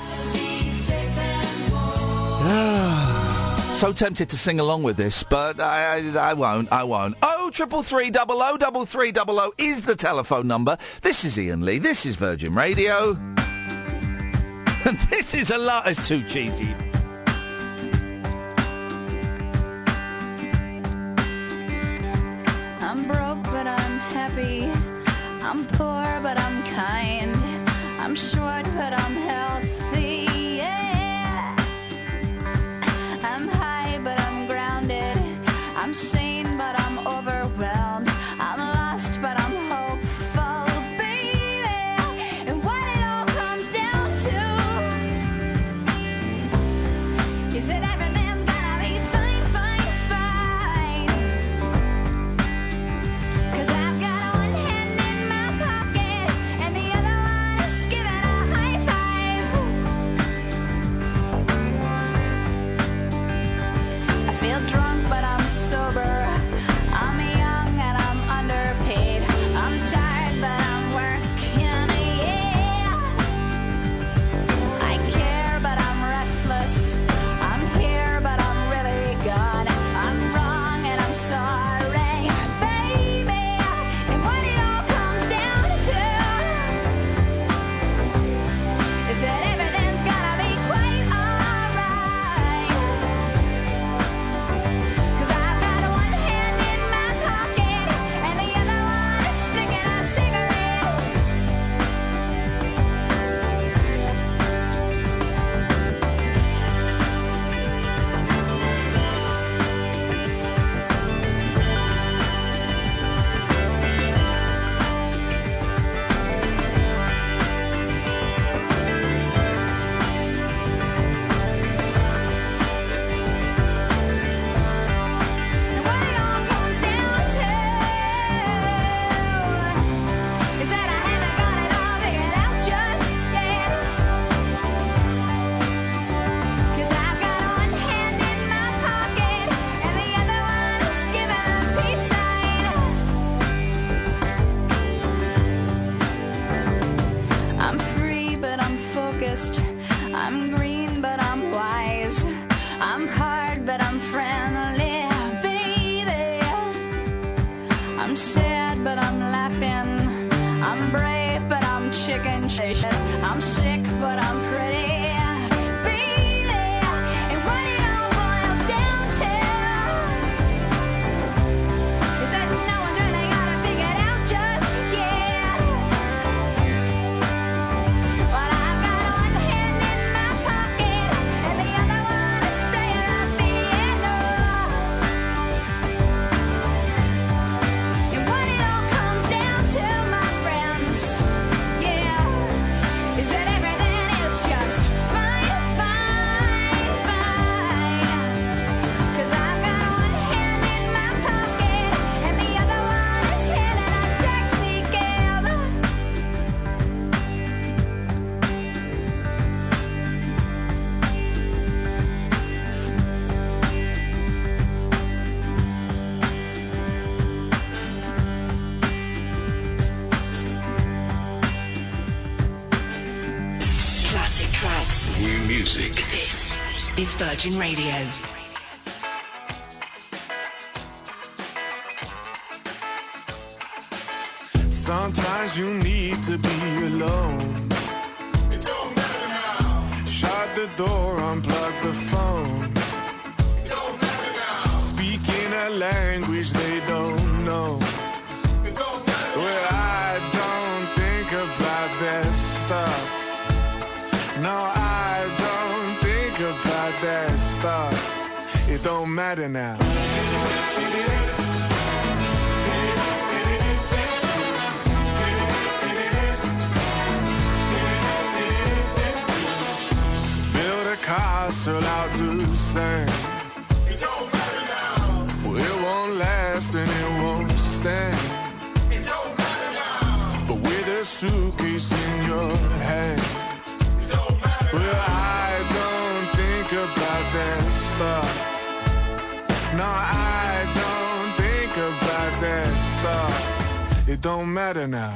So tempted to sing along with this, but I won't. 0333 00 3300 is the telephone number. This is Iain Lee. This is Virgin Radio. And this is a lot. It's too cheesy. I'm broke, but I'm happy. I'm poor, but I'm kind. I'm short, but I'm healthy, yeah. I'm high, but I'm grounded. I'm sane, but I'm overwhelmed. I'm lost, but I'm hopeful, baby. And what it all comes down to is that everything's gonna be fine, fine, fine. 'Cause I've got one hand in my pocket and the other one is giving a high five. I'm green, but I'm wise. I'm hard, but I'm friendly, baby. I'm sad, but I'm laughing. I'm brave, but I'm chicken shit. I'm sick, but I'm pretty. This is Virgin Radio. Sometimes you need to be alone. It don't matter now. Shut the door, unplug the phone. It don't matter now. Speaking a language they don't know. It don't matter now. Well, I don't think about that stuff. No, I don't think about that stuff. It don't matter now. Build a castle out to sand. It don't matter now. Well, it won't last and it won't stand. It don't matter now. But with a suitcase in your hand. Well, I don't think about that stuff. No, I don't think about that stuff. It don't matter now.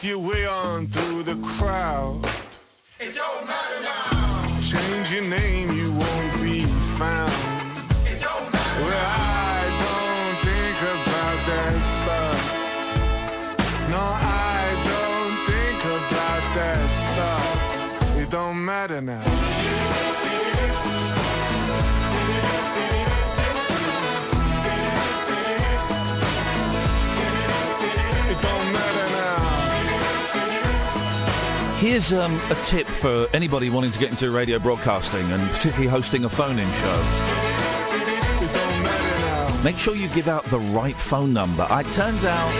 Your way on through the crowd. It don't matter now. Change your name, you won't be found. It don't matter. Well, I don't think about that stuff. No, I don't think about that stuff. It don't matter now. It don't matter now. Here's a tip for anybody wanting to get into radio broadcasting and particularly hosting a phone-in show. Make sure you give out the right phone number. It turns out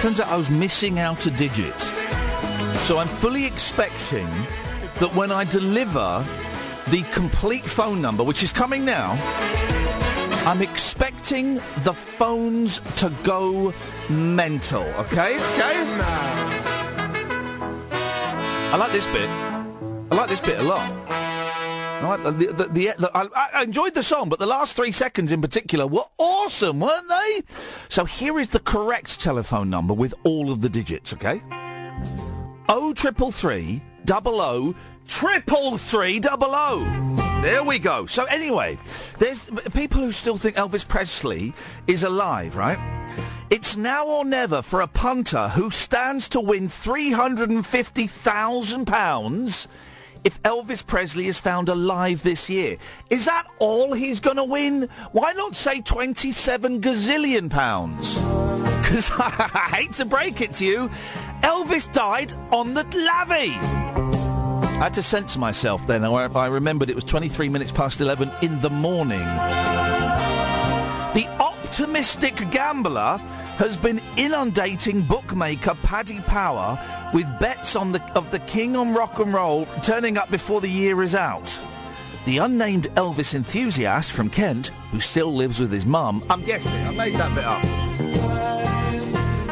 I was missing out a digit. So I'm fully expecting that when I deliver the complete phone number, which is coming now, I'm expecting the phones to go mental, okay? I like this bit. I like this bit a lot. I like I enjoyed the song, but the last 3 seconds in particular were awesome, weren't they? So here is the correct telephone number with all of the digits, okay? 0333 00 33300. There we go. So anyway, there's people who still think Elvis Presley is alive, right? It's now or never for a punter who stands to win £350,000 if Elvis Presley is found alive this year. Is that all he's going to win? Why not say 27 gazillion pounds? Because I hate to break it to you, Elvis died on the lavvy. I had to censor myself then. I remembered it was 23 minutes past 11 in the morning. The optimistic gambler has been inundating bookmaker Paddy Power with bets of the King on rock and roll turning up before the year is out. The unnamed Elvis enthusiast from Kent, who still lives with his mum, I'm guessing, I made that bit up,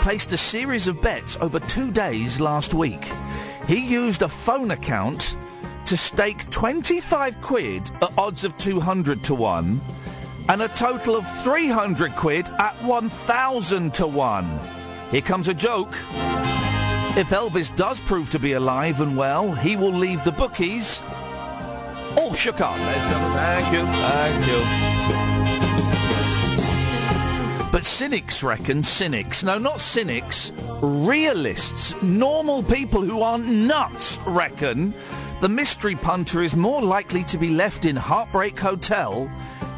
placed a series of bets over 2 days last week. He used a phone account to stake 25 quid at odds of 200 to 1 and a total of 300 quid at 1,000 to 1. Here comes a joke. If Elvis does prove to be alive and well, he will leave the bookies all shook up. Thank you. But cynics reckon, no, not cynics, realists, normal people who aren't nuts reckon the mystery punter is more likely to be left in Heartbreak Hotel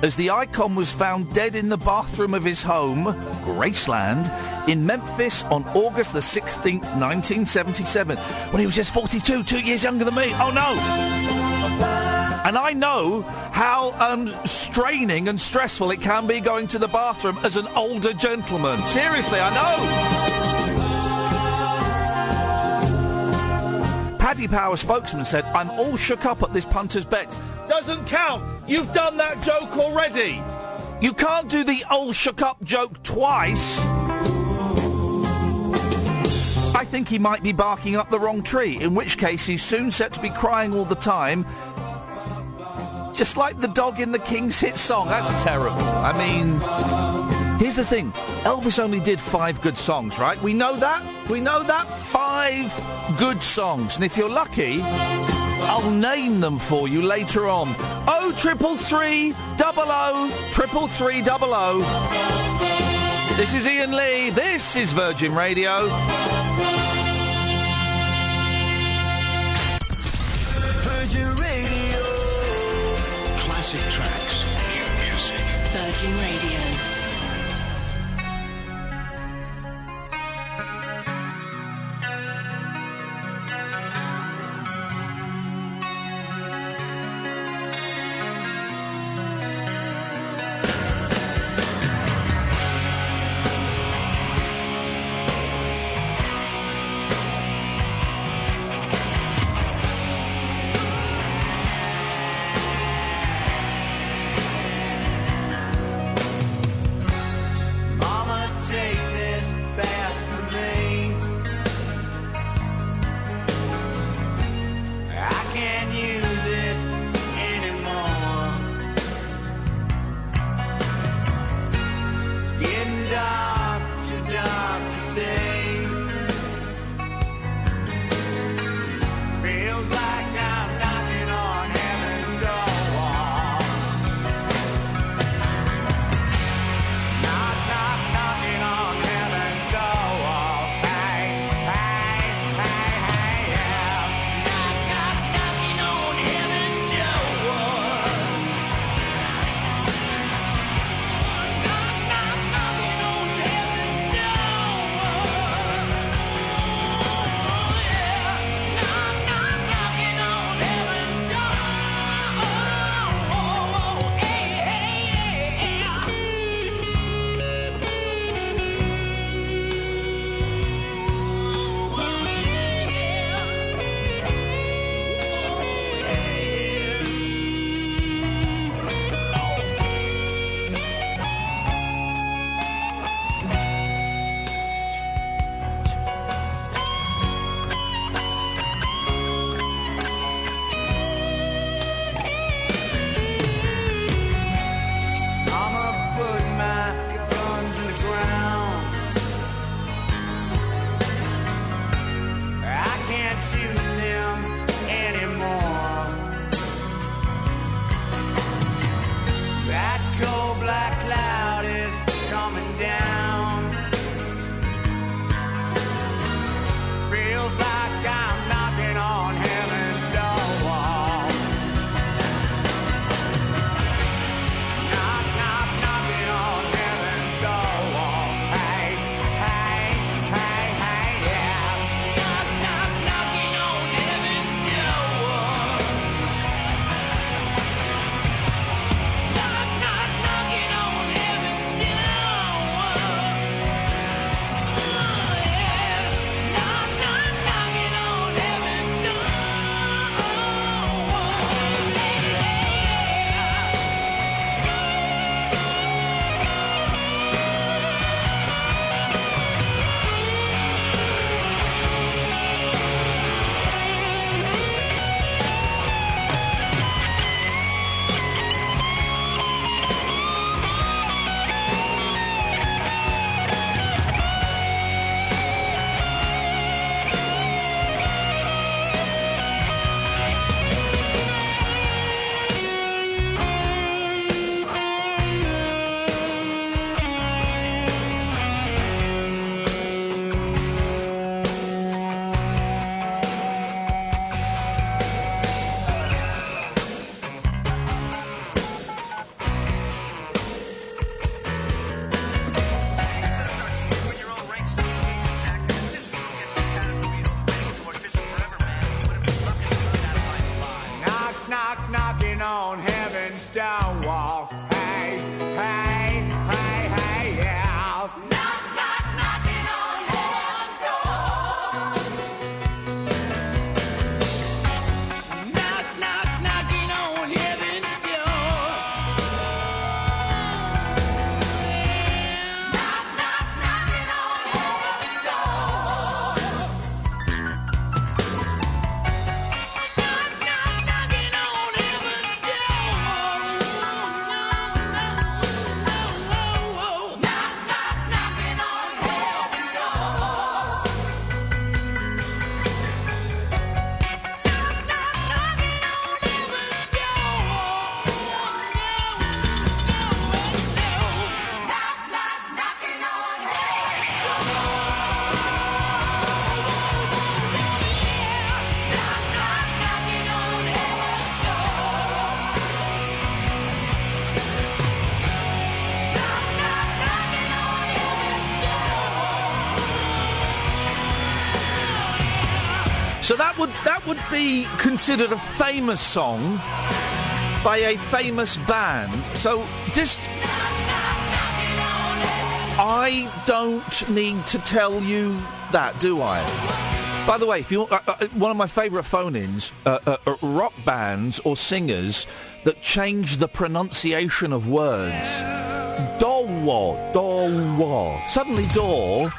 as the icon was found dead in the bathroom of his home, Graceland, in Memphis on August the 16th, 1977, when he was just 42, 2 years younger than me. Oh, no! And I know how straining and stressful it can be going to the bathroom as an older gentleman. Seriously, I know. Paddy Power spokesman said, I'm all shook up at this punter's bet. Doesn't count. You've done that joke already. You can't do the all shook up joke twice. I think he might be barking up the wrong tree, in which case he's soon set to be crying all the time. Just like the dog in the King's hit song. That's terrible. I mean, here's the thing. Elvis only did 5 good songs, right? We know that. 5 good songs. And if you're lucky, I'll name them for you later on. 0333 00 333 00. This is Iain Lee. This is Virgin Radio. Virgin Radio. Classic tracks, new music. Virgin Radio. So that would be considered a famous song by a famous band. So just... I don't need to tell you that, do I? By the way, if you one of my favourite phone-ins, rock bands or singers that change the pronunciation of words. Do-wa. Suddenly door,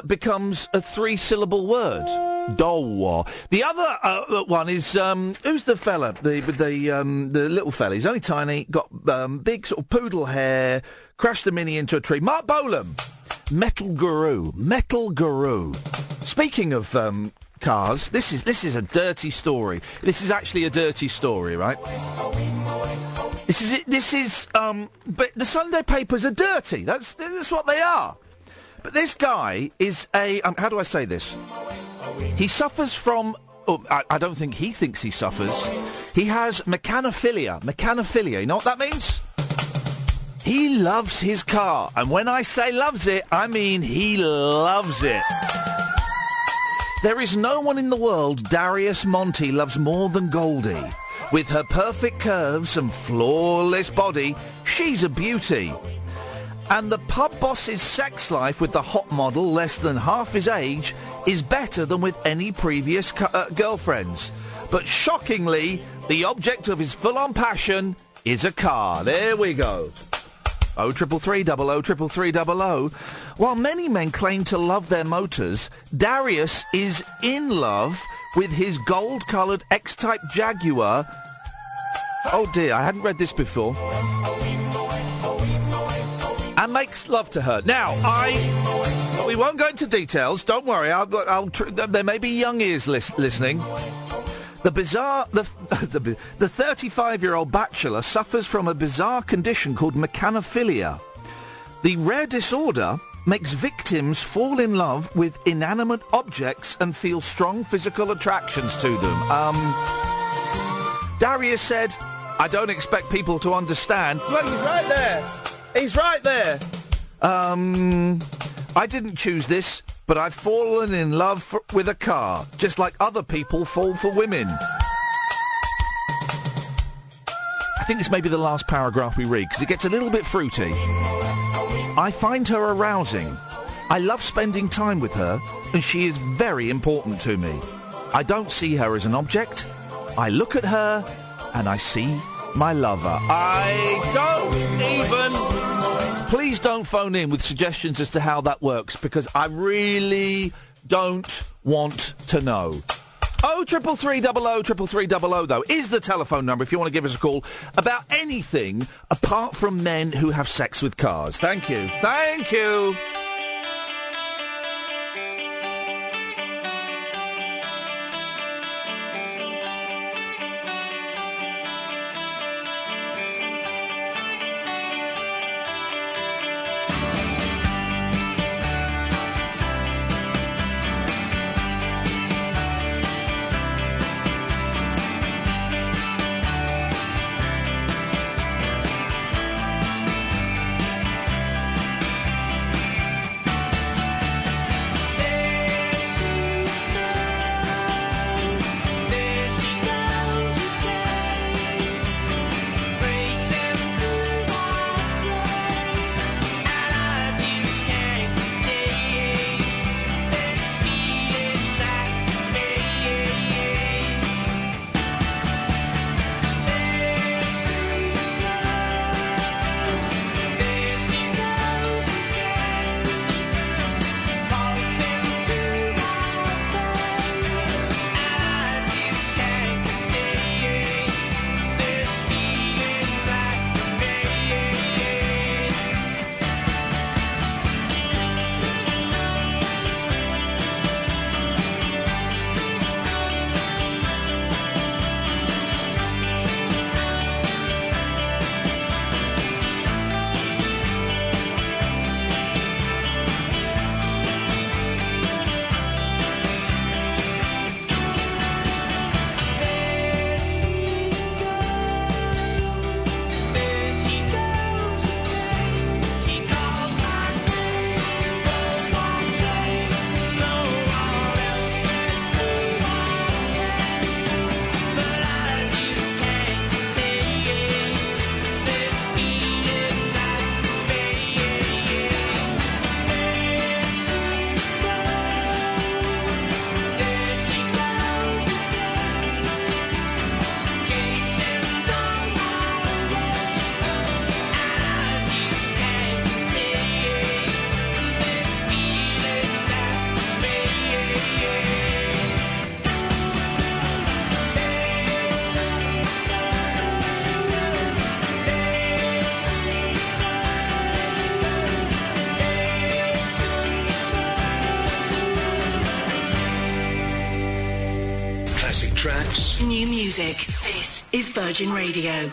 becomes a three-syllable word. Do-wa. The other one is, who's the fella? The little fella. He's only tiny, got big sort of poodle hair, crashed a Mini into a tree. Mark Bolan. Metal Guru. Speaking of cars, this is a dirty story. This is actually a dirty story, right? This is but the Sunday papers are dirty. That's what they are. But this guy is a how do I say this? He suffers from... Oh, I don't think he thinks he suffers. He has mechanophilia. Mechanophilia, you know what that means? He loves his car. And when I say loves it, I mean he loves it. There is no one in the world Darius Monty loves more than Goldie. With her perfect curves and flawless body, she's a beauty. And the pub boss's sex life with the hot model less than half his age is better than with any previous girlfriends. But shockingly, the object of his full-on passion is a car. There we go. 0333 00 While many men claim to love their motors, Darius is in love with his gold-coloured X-Type Jaguar. Oh dear, I hadn't read this before. And makes love to her. Now, we won't go into details. Don't worry. There may be young ears listening. The 35-year-old bachelor suffers from a bizarre condition called mechanophilia. The rare disorder makes victims fall in love with inanimate objects and feel strong physical attractions to them. Darius said, "I don't expect people to understand." Look, he's right there. He's right there. I didn't choose this, but I've fallen in love with a car, just like other people fall for women. I think this may be the last paragraph we read, because it gets a little bit fruity. I find her arousing. I love spending time with her, and she is very important to me. I don't see her as an object. I look at her, and I see my lover. I don't even... Please don't phone in with suggestions as to how that works, because I really don't want to know. 0333 00 though is the telephone number if you want to give us a call about anything apart from men who have sex with cars. Thank you. Thank you. tracks, new music. This is Virgin Radio.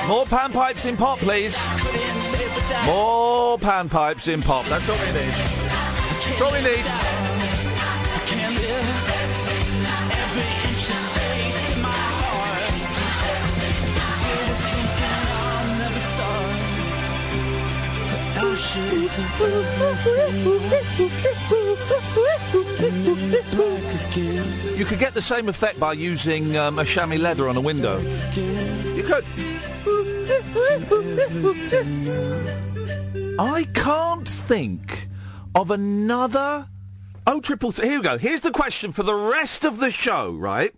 More panpipes in pop, please. More panpipes in pop. That's all we need. That's all we need. You could get the same effect by using a chamois leather on a window. You could. I can't think of another... Oh, 333. Here we go. Here's the question for the rest of the show, right?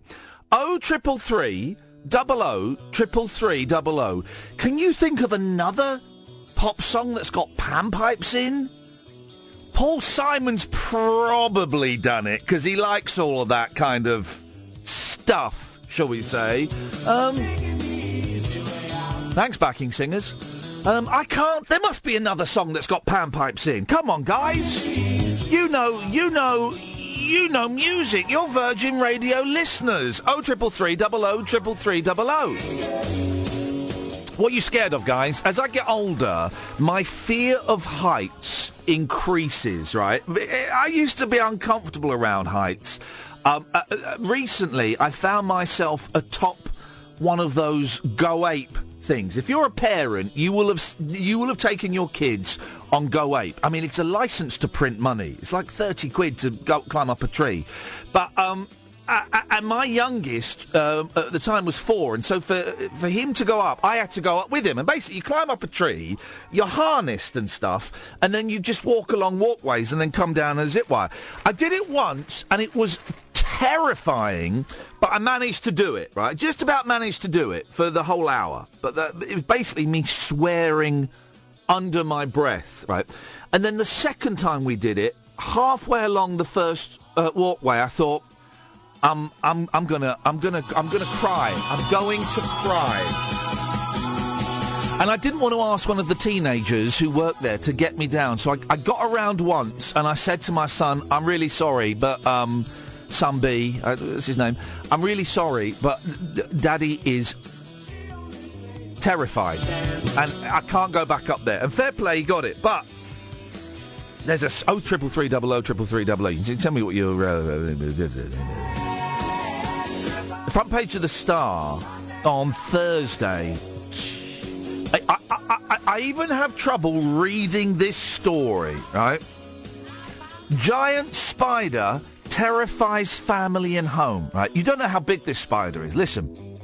0333 00 333 00. Can you think of another pop song that's got panpipes in? Paul Simon's probably done it, because he likes all of that kind of stuff, shall we say. Thanks, backing singers. I can't... There must be another song that's got panpipes in. Come on, guys. You know music. You're Virgin Radio listeners. 0333 00 333 What are you scared of, guys? As I get older, my fear of heights increases, right? I used to be uncomfortable around heights. Recently, I found myself atop one of those Go Ape things. If you're a parent, you will have taken your kids on Go Ape. I mean, it's a license to print money. It's like 30 quid to go climb up a tree. But and my youngest at the time was 4, and so for him to go up, I had to go up with him. And basically, you climb up a tree, you're harnessed and stuff, and then you just walk along walkways and then come down a zip wire. I did it once, and it was terrifying, but I managed to do it, right? Just about managed to do it for the whole hour. But it was basically me swearing under my breath, right? And then the second time we did it, halfway along the first walkway, I thought, I'm gonna cry. I'm going to cry. And I didn't want to ask one of the teenagers who worked there to get me down. So I got around once and I said to my son, I'm really sorry, but, son B, that's his name, I'm really sorry, but Daddy is terrified. And I can't go back up there. And fair play, he got it. But there's a 0333 00 333 Tell me what you're... The front page of the Star on Thursday. I even have trouble reading this story, right? Giant spider terrifies family and home, right? You don't know how big this spider is. Listen.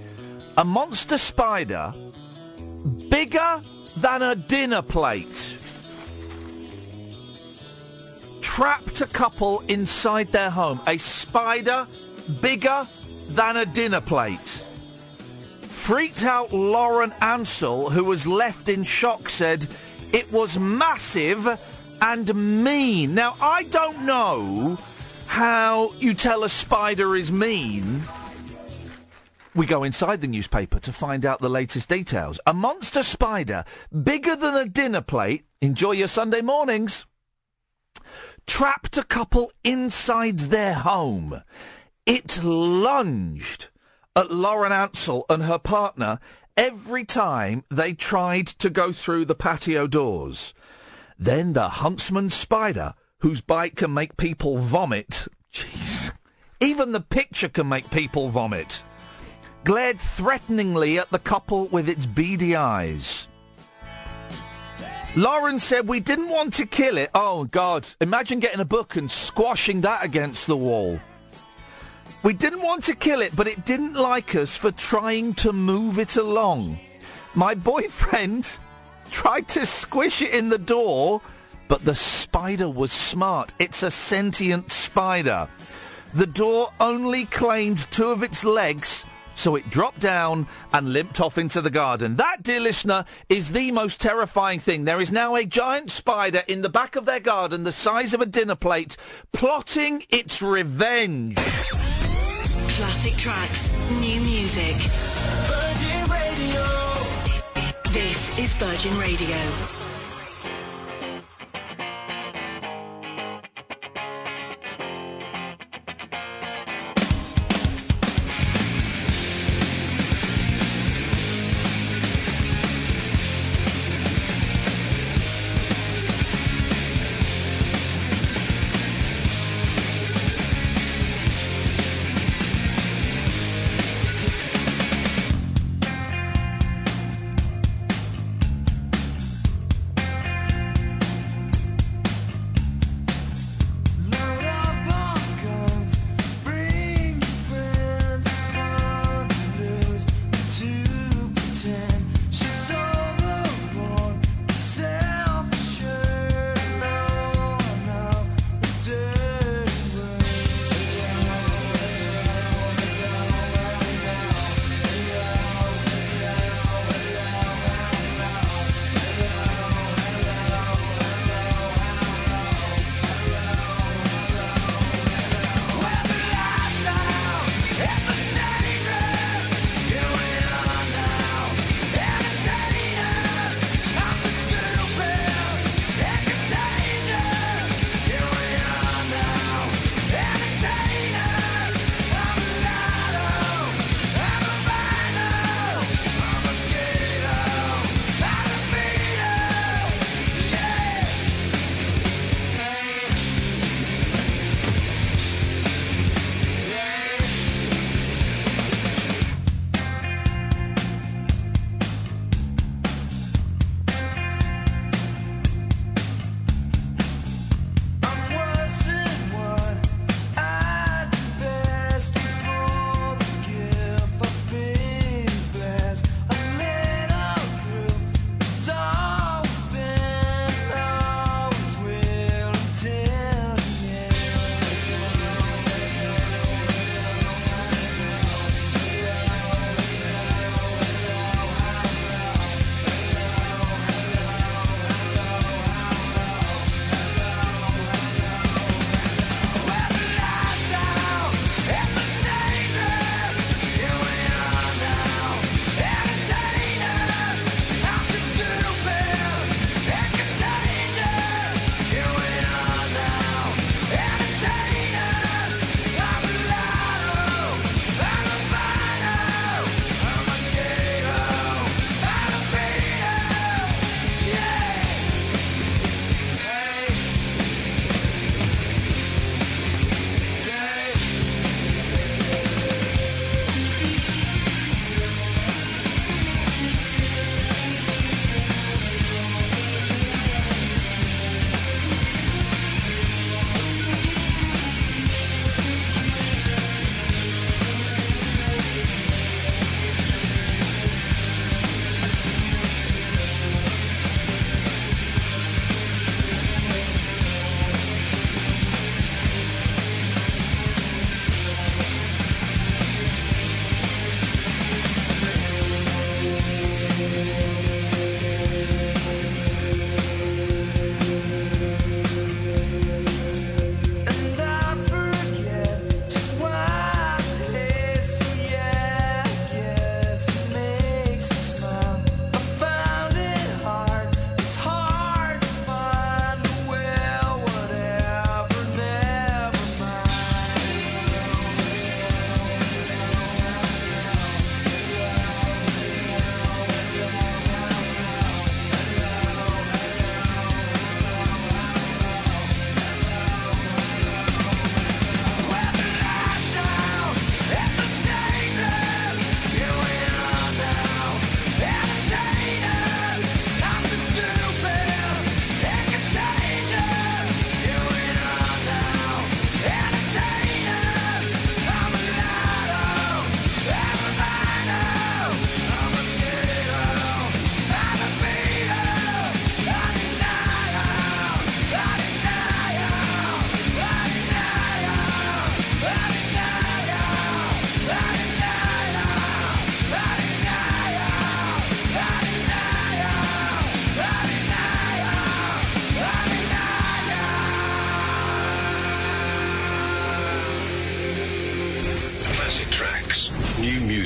A monster spider bigger than a dinner plate trapped a couple inside their home. A spider bigger than a dinner plate. Freaked out Lauren Ansell, who was left in shock, said it was massive and mean. Now, I don't know how you tell a spider is mean. We go inside the newspaper to find out the latest details. A monster spider bigger than a dinner plate, enjoy your Sunday mornings, trapped a couple inside their home. It lunged at Lauren Ansell and her partner every time they tried to go through the patio doors. Then the huntsman spider, whose bite can make people vomit, jeez, even the picture can make people vomit, glared threateningly at the couple with its beady eyes. Lauren said, we didn't want to kill it. Oh, God, imagine getting a book and squashing that against the wall. We didn't want to kill it, but it didn't like us for trying to move it along. My boyfriend tried to squish it in the door, but the spider was smart. It's a sentient spider. The door only claimed 2 of its legs, so it dropped down and limped off into the garden. That, dear listener, is the most terrifying thing. There is now a giant spider in the back of their garden, the size of a dinner plate, plotting its revenge. Classic tracks, new music. Virgin Radio. This is Virgin Radio.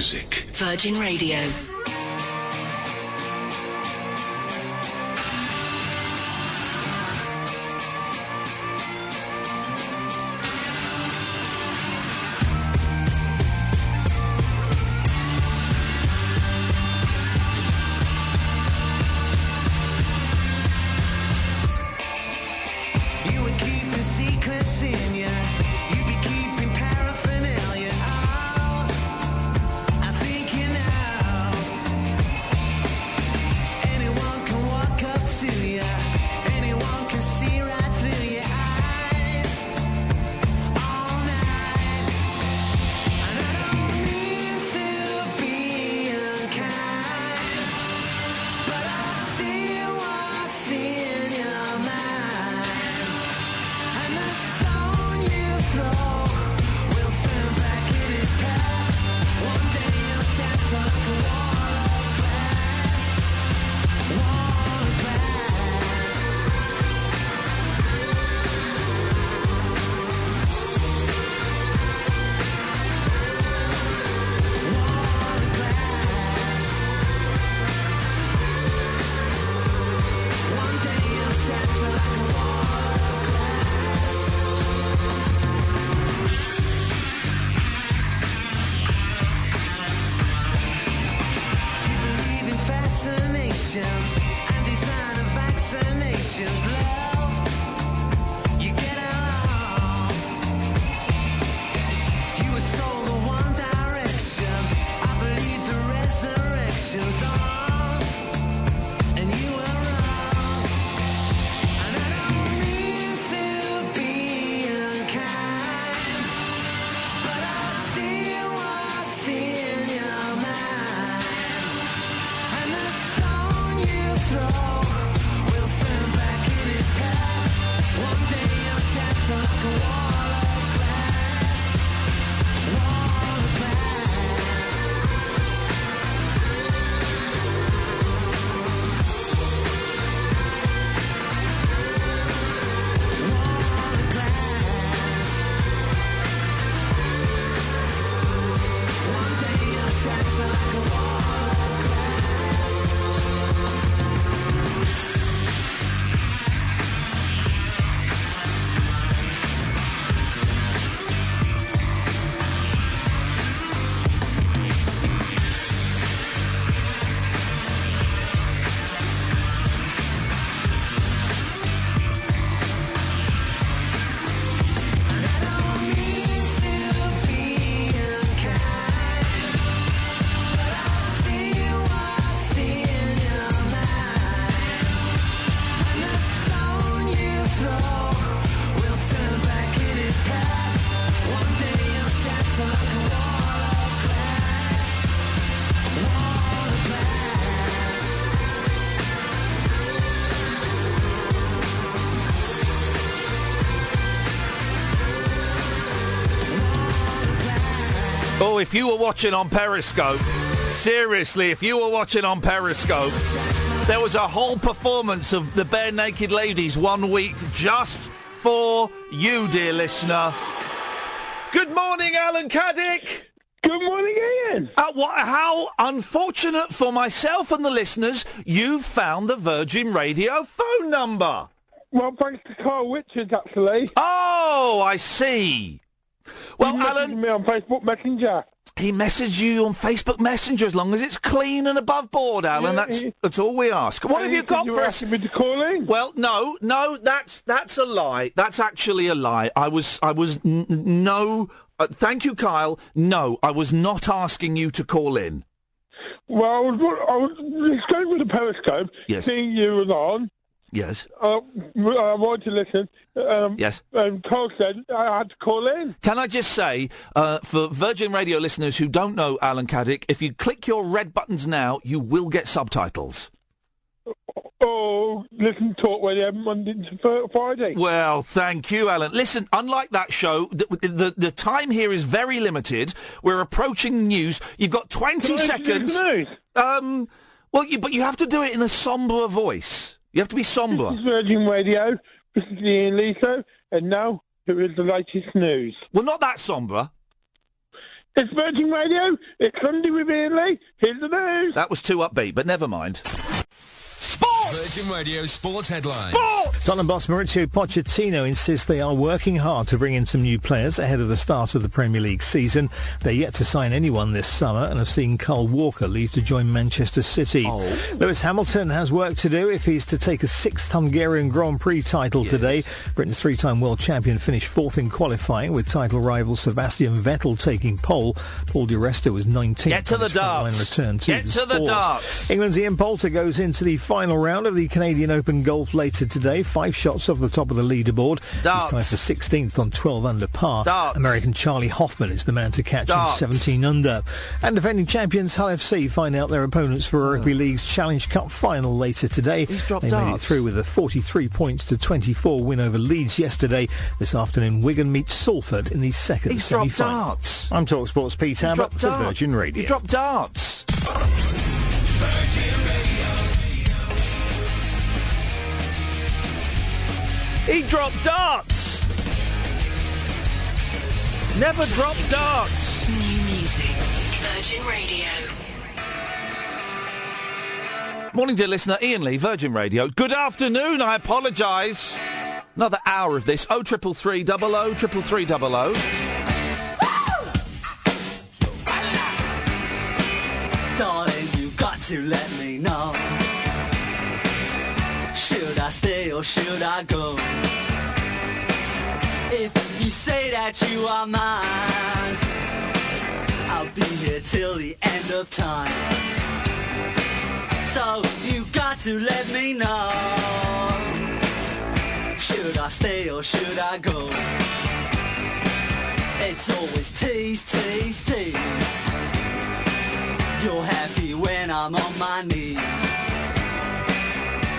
music. Virgin Radio. You were keeping secrets in ya. You be keeping paraphernalia. Oh, I think you know. Anyone can walk up to ya. Anyone can see right through your eyes. All night. And I don't mean to be unkind, but I see what's in your mind. And the stone you throw will turn back in its path. One day you'll shatter like a wall of glass. Wall of glass. Wall of glass. One day you'll shatter like a wall of glass. You believe in fascinations and designer vaccinations, love. You get along. You were sold the one direction. I believe the resurrection's on, and you were wrong. And I don't mean to be unkind, but I see what's in your mind. And the stone you throw will turn back in its path. One day you'll shatter like a wall of glass. Wall of glass. Wall of glass. One day you'll shatter like a wall of glass. And I don't mean to be unkind, but I see what's in your mind. And the stone you throw will turn back in its path. One day you'll shatter like a wall of glass. Wall of glass. Oh, if you were watching on Periscope, seriously, if you were watching on Periscope, there was a whole performance of the Bare Naked Ladies 1 week just for you, dear listener. Good morning, Alan Caddick. Good morning, Ian. How unfortunate for myself and the listeners, you found the Virgin Radio phone number. Well, thanks to Carl Richards, actually. Oh, I see. Well, He Alan, messaged me on Facebook Messenger. he messaged you on Facebook Messenger as long as it's clean and above board, Alan. Yeah, That's all we ask. What have you got You for were us? asking me to call in. Well, no, that's a lie. That's actually a lie. Thank you, Kyle. No, I was not asking you to call in. Well, I was just going with the Periscope, Yes. seeing you was on. Yes. I wanted to listen. Yes. And Carl said I had to call in. Can I just say, for Virgin Radio listeners who don't know Alan Caddick, if you click your red buttons now, you will get subtitles. Oh, listen, talk radio Monday to Friday. Well, thank you, Alan. Listen, unlike that show, the time here is very limited. We're approaching news. You've got 20 seconds. News? Well, but you have to do it in a sombre voice. You have to be sombre. This is Virgin Radio. This is Iain Lisa, and now here is the latest news. Well, not that sombre. It's Virgin Radio. It's Sunday with Iain Lee. Here's the news. That was too upbeat, but never mind. Virgin Radio Sports Headlines. Tottenham boss Maurizio Pochettino insists they are working hard to bring in some new players ahead of the start of the Premier League season. They're yet to sign anyone this summer and have seen Kyle Walker leave to join Manchester City. Lewis Hamilton has work to do if he's to take a 6th Hungarian Grand Prix title today. Britain's 3-time world champion finished 4th in qualifying, with title rival Sebastian Vettel taking pole. Paul Di Resta was 19th. Get to the darts. Return to Get to the darts. England's Ian Poulter goes into the final round of the Canadian Open Golf later today. 5 shots off the top of the leaderboard. Darts. He's tied for 16th on 12 under par. Darts. American Charlie Hoffman is the man to catch Darts. on 17 under. And defending champions Hull FC find out their opponents for Rugby League's Challenge Cup final later today. He's dropped They made it darts. through with a 43 points to 24 win over Leeds yesterday. This afternoon, Wigan meets Salford in the second He's dropped semi-final. darts. I'm TalkSport's Pete Abbott dropped for darts. Virgin Radio. You dropped darts. He dropped darts. Never dropped darts. New music. Virgin Radio. Morning, dear listener. Iain Lee, Virgin Radio. Good afternoon. I apologise. Another hour of this. 0333 00 333 Darling, you got to let me know. Should I stay or should I go? If you say that you are mine, I'll be here till the end of time. So you got to let me know. Should I stay or should I go? It's always tease, tease, tease. You're happy when I'm on my knees.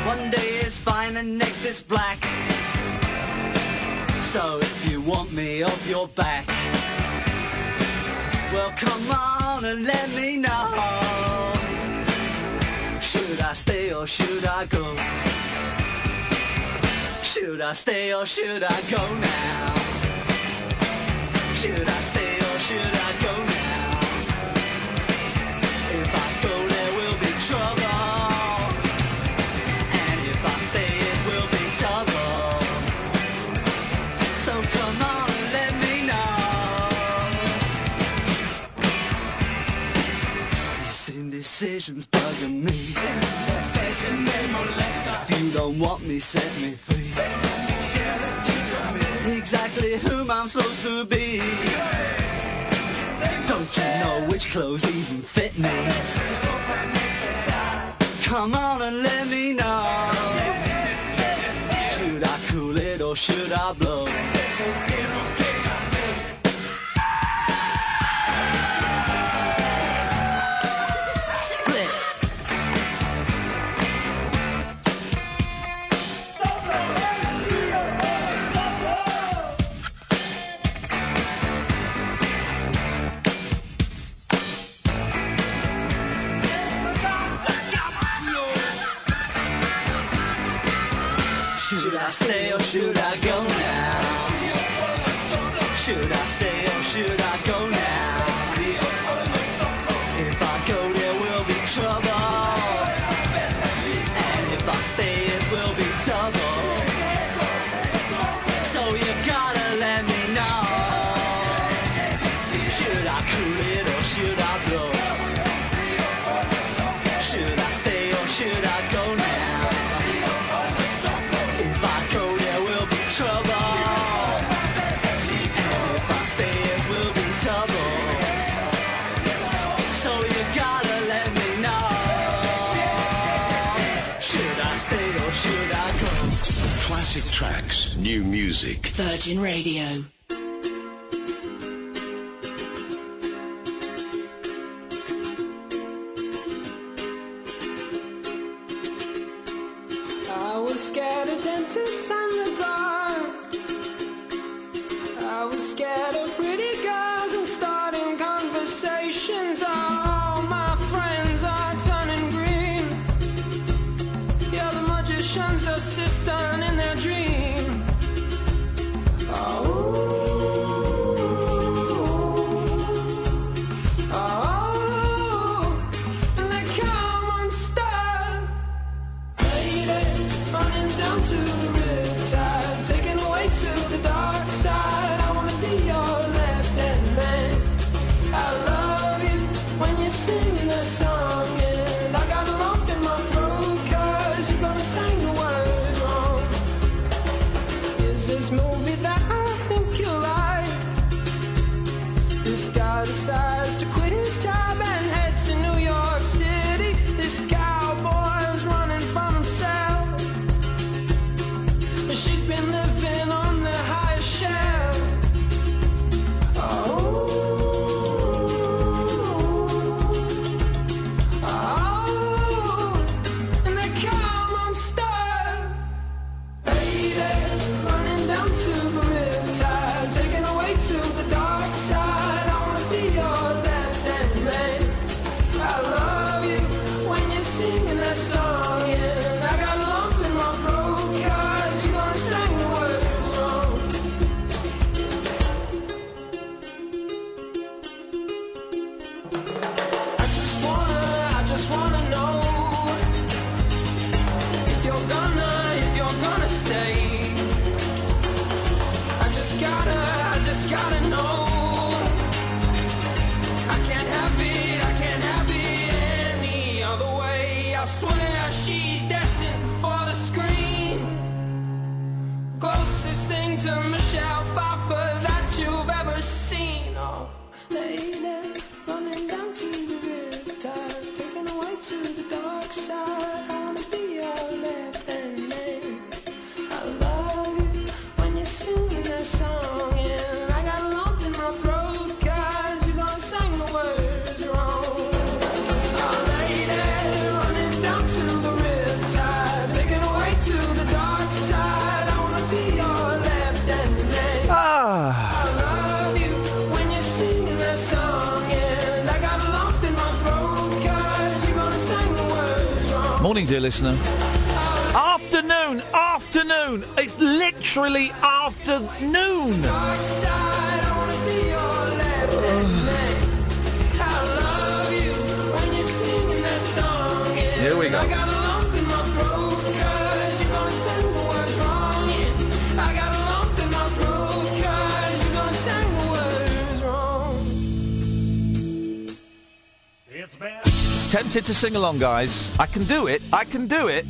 One day is fine and next is black. So if you want me off your back, well come on and let me know. Should I stay or should I go? Should I stay or should I go now? Should I stay or should I go now? If I go there will be trouble, and if I stay it will be double. So come on and let me know. This indecision's bugging me. If you don't want me, set me free. Exactly whom I'm supposed to be. Don't you know which clothes even fit me? Come on and let me know. Should I cool it or should I blow? Should I stay or should I go now? Should I stay or should I go now? If I go there will be trouble, and if I stay it will be double. So you gotta let me know. Should I cool it or should I blow? Should I stay or should I go now? Trouble, and if I stay it will be double. So you gotta let me know. Should I stay or should I go? Classic tracks, new music. Virgin Radio. I was scared of dentists and the dark. I was scared of pretty girls and starting conversations. All my friends are turning green. Yeah, the magician's assistant in their dream. Oh. this movie that I think you like. This guy decides to quit his job and head to New York City. This cowboy's running from himself. She's been living on the highest shelf. And they come unstuck. Lady, running down to the riptide, taken away to the dark side. I wanna be your left-hand man. I love you when you're singing that song, and I got a lump in my throat 'cause you're gonna sing the words wrong. I just wanna know if you're gonna stay. I just gotta know. I can't have it any other way. I swear she's destined for the screen. Closest thing to Michelle Pfeiffer that you've ever seen. Oh, lady, running down to the riptide, taken away to the dark side. I wanna be your left-hand man. I love you when you're singing that song, and I got a lump in my throat 'cause you're gonna sing the words wrong. Oh, lady, running down to the riptide, taken away to the dark side. I wanna be your left-hand man. I love you when you're singing that song, and I got a lump in my throat 'cause you're gonna sing the words wrong. Morning, dear listener. Afternoon. It's literally afternoon. Dark side, I wanna be your left-hand man. I love you when you're singing that song, and Here we go. I got a lump in my throat 'cause you're gonna sing the words wrong. Yeah. I got a lump in my throat 'cause you're gonna sing the words wrong. It's bad. Tempted to sing along, guys. I can do it. I can do it,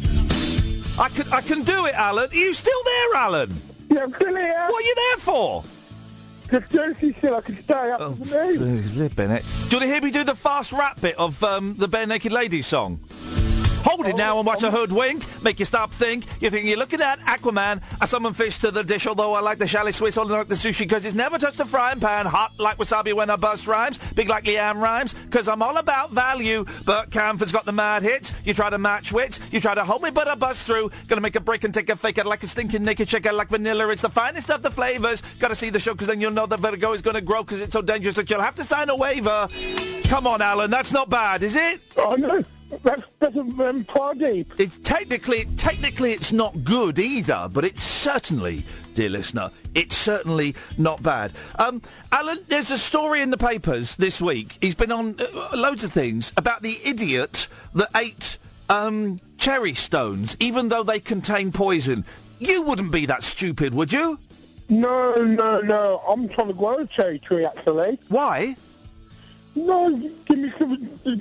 Alan. Are you still there, Alan? Yeah, I'm still here. What are you there for? Just Jersey said I could stay up for me. Flipping it. Do you want to hear me do the fast rap bit of the Bare Naked Ladies song? Hold it now and watch a hood wink. Make you stop think. You think you're looking at Aquaman. I summon fish to the dish, although I like the chalet Swiss, I like the sushi, because it's never touched the frying pan. Hot like wasabi when I bust rhymes. Big like Iain rhymes, because I'm all about value. Bert Camford's got the mad hits. You try to match wits. You try to hold me, but I bust through. Gonna make a break and take a fake it like a stinking naked chicken like vanilla. It's the finest of the flavours. Gotta see the show, because then you'll know the vertigo is gonna grow, because it's so dangerous that you'll have to sign a waiver. Come on, Alan, that's not bad, is it? Oh, no. That's far deep. It's technically it's not good either, but it's certainly, dear listener, it's certainly not bad. Alan, there's a story in the papers this week. He's been on loads of things about the idiot that ate cherry stones, even though they contain poison. You wouldn't be that stupid, would you? No. I'm trying to grow a cherry tree, actually. Why? No, give me something new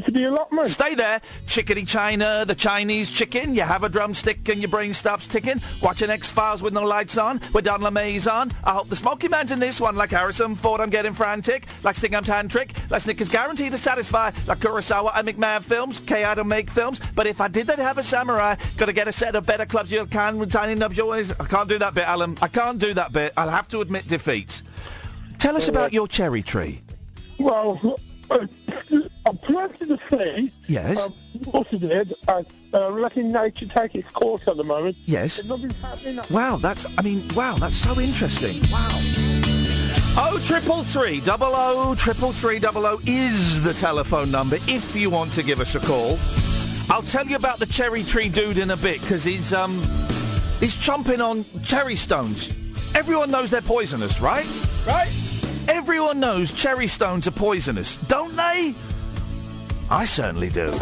for the allotment. Stay there. Chickadee China, the Chinese chicken. You have a drumstick and your brain stops ticking. Watching X-Files with no lights on, with Don LeMay's on. I hope the Smoky Man's in this one. Like Harrison Ford, I'm getting frantic. Like Sting, I'm tantric. Like Snickers, guaranteed to satisfy. Like Kurosawa, I make mad films. K.I. don't make films. But if I did, they'd have a samurai. Gotta get a set of better clubs you can with tiny nubs always. I can't do that bit, Alan. I can't do that bit. I'll have to admit defeat. Tell us about your cherry tree. Well, I planted the seed. Yes. Also did. Letting nature take its course at the moment. Yes. There's nothing happening. Wow, that's so interesting. Wow. 0333 00 is the telephone number if you want to give us a call. I'll tell you about the cherry tree dude in a bit, because he's chomping on cherry stones. Everyone knows they're poisonous, right? Right? Everyone knows cherry stones are poisonous, don't they? I certainly do.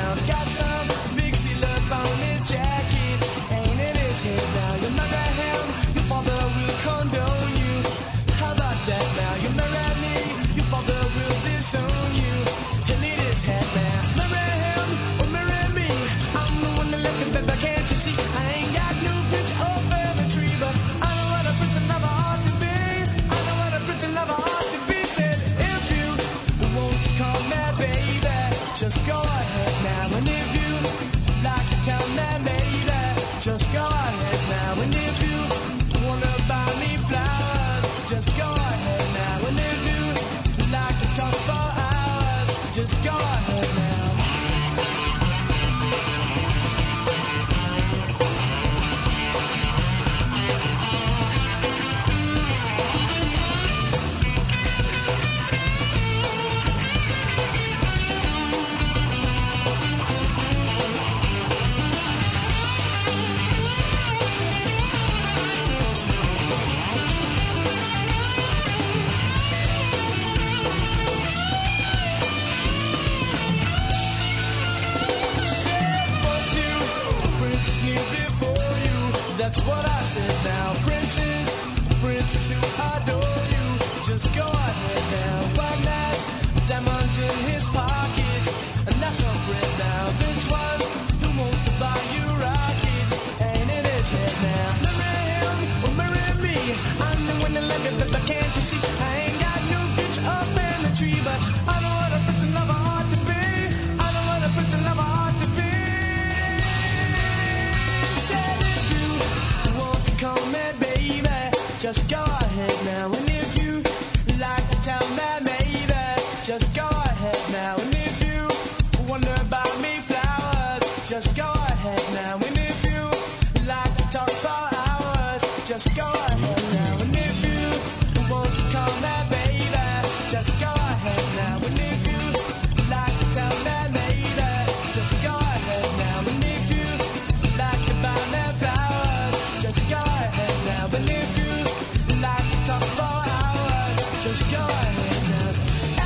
now. Got some big seal up on his jacket, ain't in his head now. You marry him, your father will condone you. How about that now? You marry me, your father will disown you. He'll eat his head now. Marry him or marry me, I'm the one that left him, baby, can't you see? I ain't got no pitch or family tree, but I know what a pretty lover ought to be. I know what a pretty lover ought to be. Said if you want to call me baby, just go ahead now. And if you like to tell me maybe, just go ahead now. And if you wanna buy me flowers, just go ahead now. And if you like to talk for hours, just go ahead now. That's what I said now. Princess who adore you, just go ahead now. One nice diamonds in his pockets, and that's a friend now. This one who wants to buy you rockets, ain't in his head now. Marry him or marry me, I'm the one that left it, but can't you see? I ain't got no bitch up in the tree, but I know what a pretty lover ought to be. I know what a pretty lover ought to be. Said if you want to call me baby, just go ahead now. And if you like to tell me maybe, just go ahead now. And if you wonder about me flowers, just go ahead now. And if you like to talk for hours, just go ahead now. And if you want to call me baby, just go ahead now. And if you like to tell me maybe, just go ahead now. And if you like to buy me flowers, just go ahead now. But if you like to talk for hours, just go ahead now.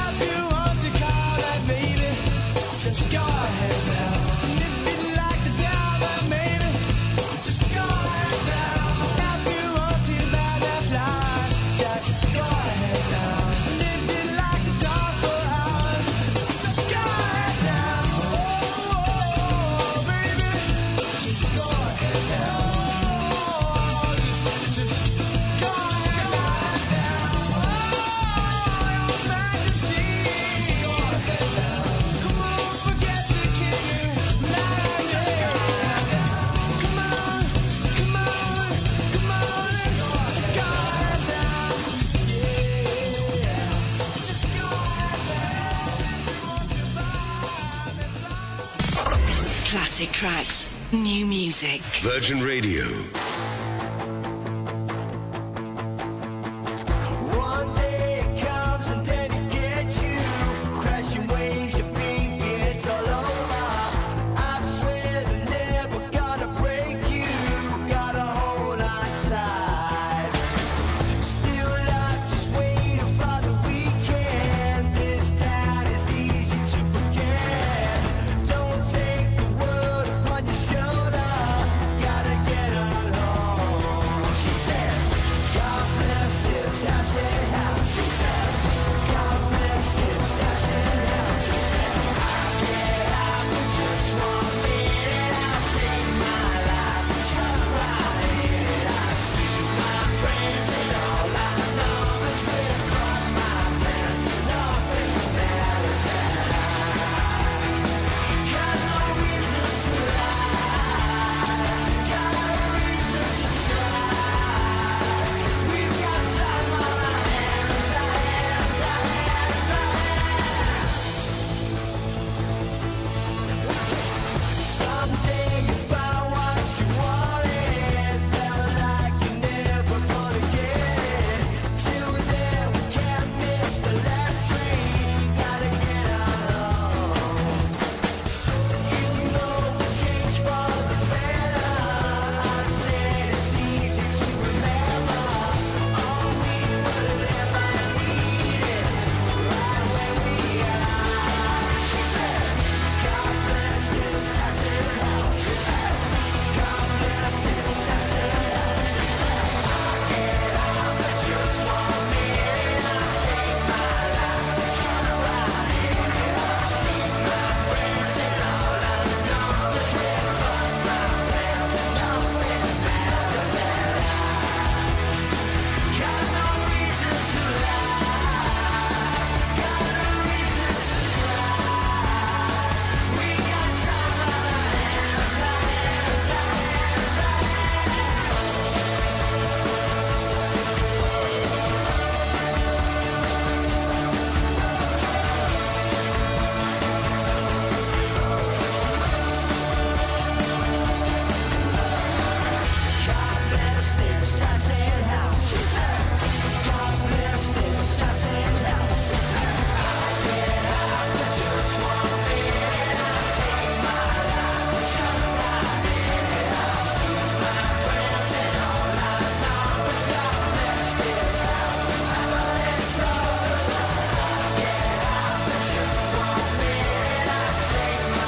If you want to call that baby, just go ahead now. And if you'd like to tell that maybe, just go ahead now. If you want to buy that flower, just go ahead now. And if you'd like to talk for hours, just go ahead now. Oh, baby, just go ahead now. Just go ahead now. Oh, your majesty, just go ahead now. Come on, forget the king. Just go ahead now. Come on, come on, come on. Go ahead now. Yeah, just go ahead now. If you want to buy me flowers. Classic tracks, new music. Virgin Radio. One day it comes and then it gets you. Crashing waves, you think it's all over. I swear they're never gonna break you. Gotta hold on tight. Still life, just waiting for the weekend. This town is easy to forget. Don't take the world upon your shoulder. Gotta get on home.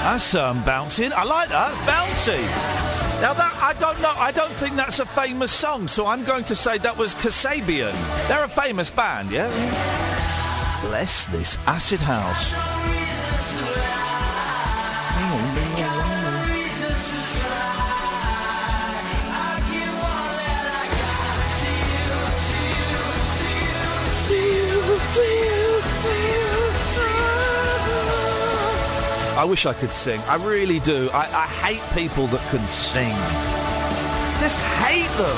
That's bouncing. I like that. That's bouncy. Now that, I don't know. I don't think that's a famous song, so I'm going to say that was Kasabian. They're a famous band, yeah? Bless this acid house. I wish I could sing. I really do. I hate people that can sing. Just hate them.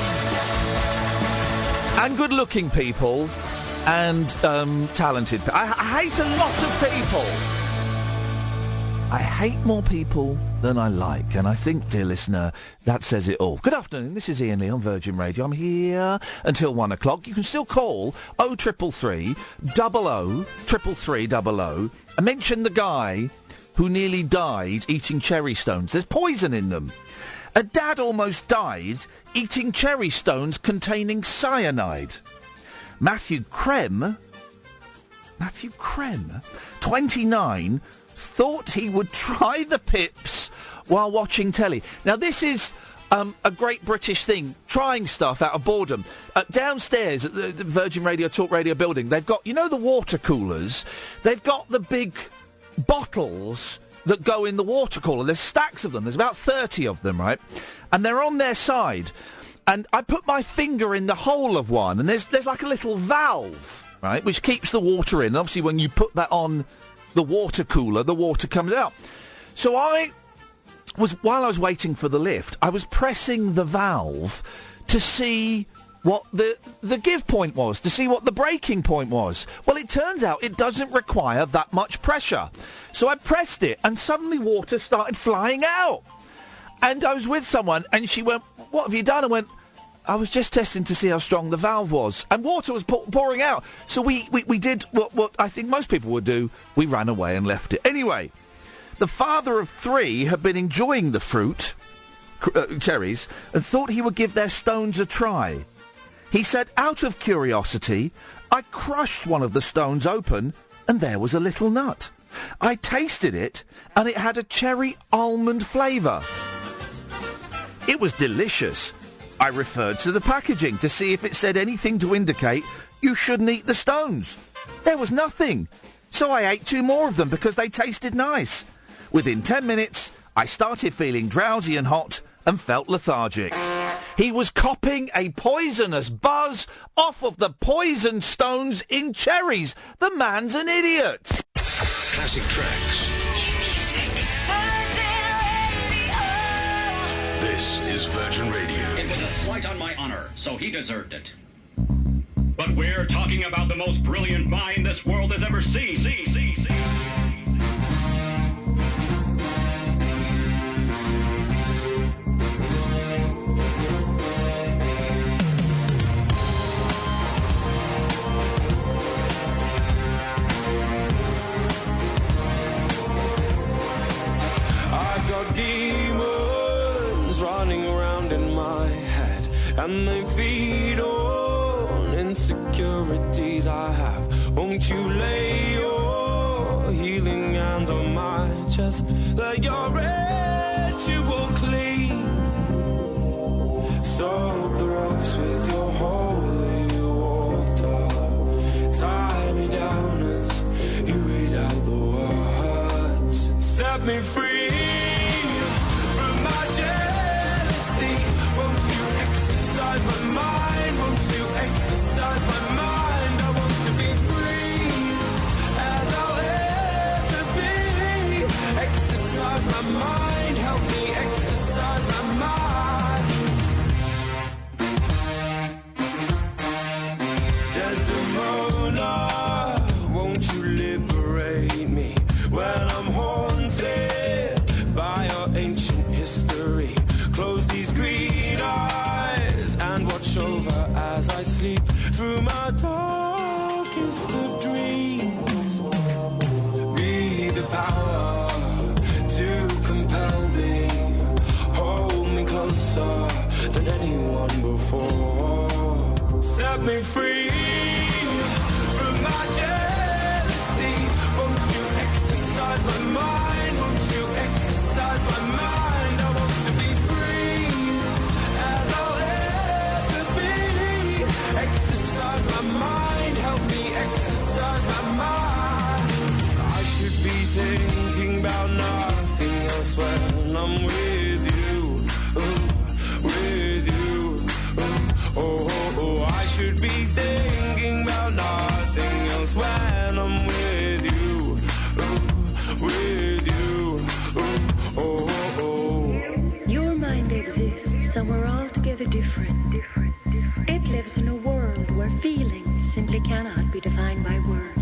And good-looking people and talented people. I hate a lot of people. I hate more people than I like. And I think, dear listener, that says it all. Good afternoon. This is Iain Lee on Virgin Radio. I'm here until 1 o'clock. You can still call 0333 00 333 00 and mention the guy who nearly died eating cherry stones. There's poison in them. A dad almost died eating cherry stones containing cyanide. Matthew Krem, 29, thought he would try the pips while watching telly. Now, this is a great British thing, trying stuff out of boredom. Downstairs at the Virgin Radio Talk Radio building, they've got, you know, the water coolers? They've got the big bottles that go in the water cooler. There's stacks of them. There's about 30 of them, right? And they're on their side. And I put my finger in the hole of one, and there's like a little valve, right, which keeps the water in. And obviously, when you put that on the water cooler, the water comes out. So while I was waiting for the lift, I was pressing the valve to see what the give point was, to see what the breaking point was. Well, it turns out it doesn't require that much pressure. So I pressed it, and suddenly water started flying out. And I was with someone, and she went, "What have you done?" I went, "I was just testing to see how strong the valve was." And water was pouring out. So we did what I think most people would do. We ran away and left it. Anyway, the father of 3 had been enjoying the fruit, cherries, and thought he would give their stones a try. He said, out of curiosity, I crushed one of the stones open, and there was a little nut. I tasted it, and it had a cherry almond flavour. It was delicious. I referred to the packaging to see if it said anything to indicate you shouldn't eat the stones. There was nothing. So I ate 2 more of them because they tasted nice. Within 10 minutes, I started feeling drowsy and hot and felt lethargic. He was copping a poisonous buzz off of the poison stones in cherries. The man's an idiot. Classic tracks. This is Virgin Radio. It was a slight on my honor, so he deserved it. But we're talking about the most brilliant mind this world has ever seen. I've got demons running around in my head, and they feed on insecurities I have. Won't you lay your healing hands on my chest? Let your ritual clean. Soak the ropes with your holy water. Tie me down as you read out the words. Set me free. My mind, won't you exercise my mind? I want to be free as I'll ever be. Exercise my mind, help me exercise my mind. Desdemona, won't you liberate me when I'm haunted by your ancient history? Close these green eyes and watch over as I sleep through my darkest of dreams. Be the power to compel me. Hold me closer than anyone before. Set me free from my jealousy. Won't you exercise my mind? Won't you exercise different. It lives in a world where feelings simply cannot be defined by words.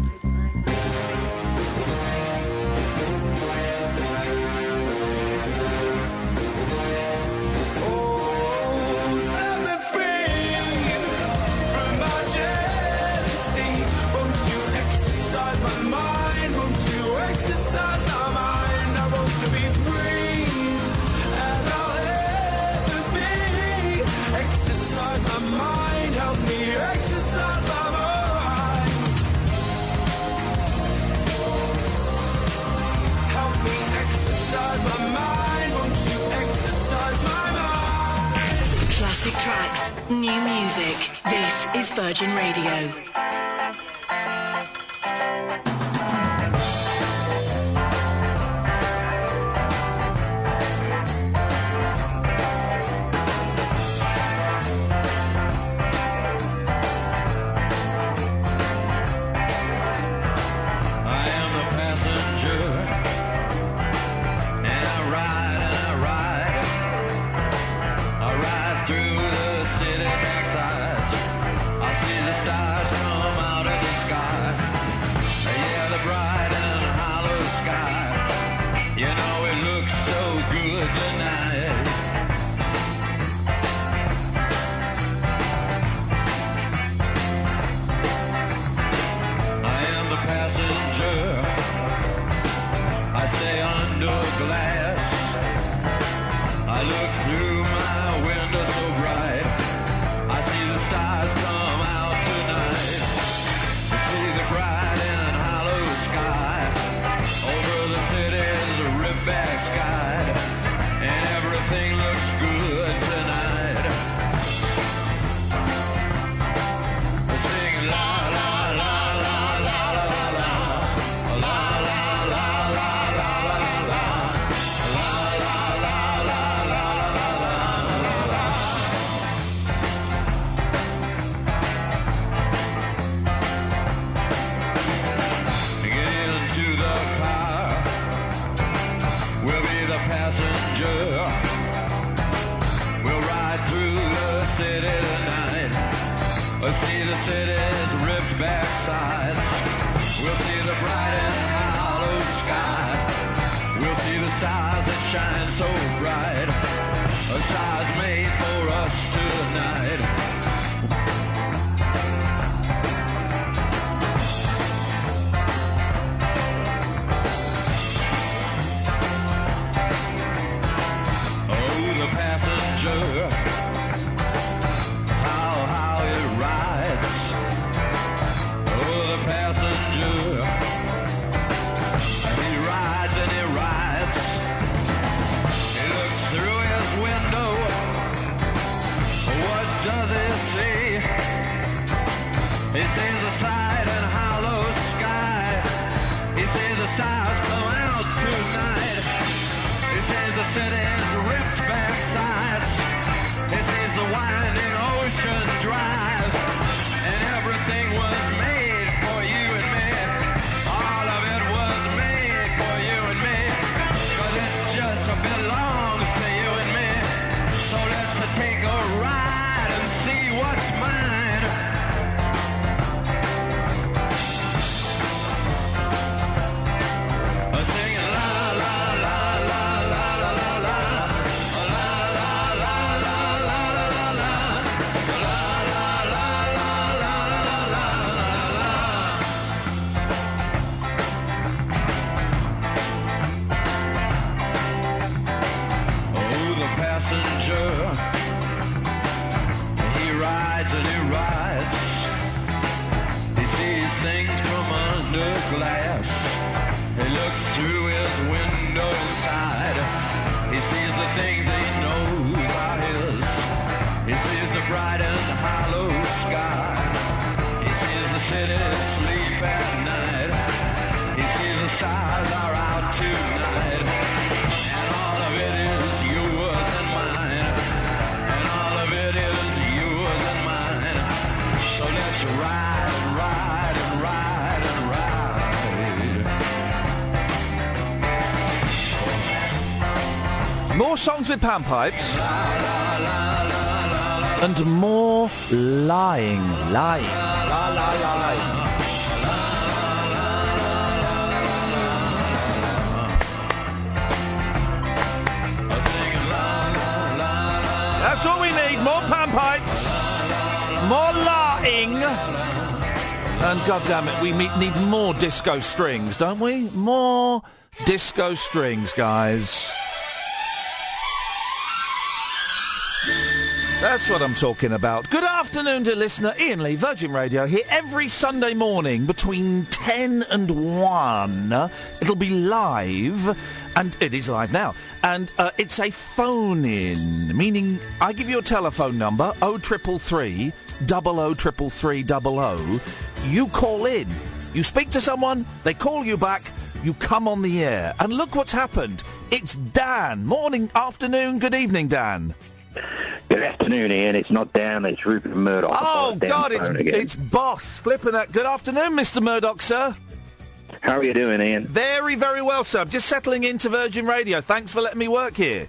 Classic tracks, new music. This is Virgin Radio. More songs with panpipes. and more lying. Lying. La, la, la, la. That's all we need. More panpipes. More lying. And goddammit, we need more disco strings, don't we? More disco strings, guys. That's what I'm talking about. Good afternoon, dear listener. Iain Lee, Virgin Radio, here every Sunday morning between 10 and 1. It'll be live, and it is live now. And it's a phone-in, meaning I give you a telephone number, 0333 003300. You call in. You speak to someone, they call you back, you come on the air. And look what's happened. It's Dan. Morning, afternoon, good evening, Dan. Good afternoon, Ian. It's not Dan, it's Rupert Murdoch. Oh, God, it's Boss. Flipping that. Good afternoon, Mr. Murdoch, sir. How are you doing, Ian? Very, very well, sir. Just settling into Virgin Radio. Thanks for letting me work here.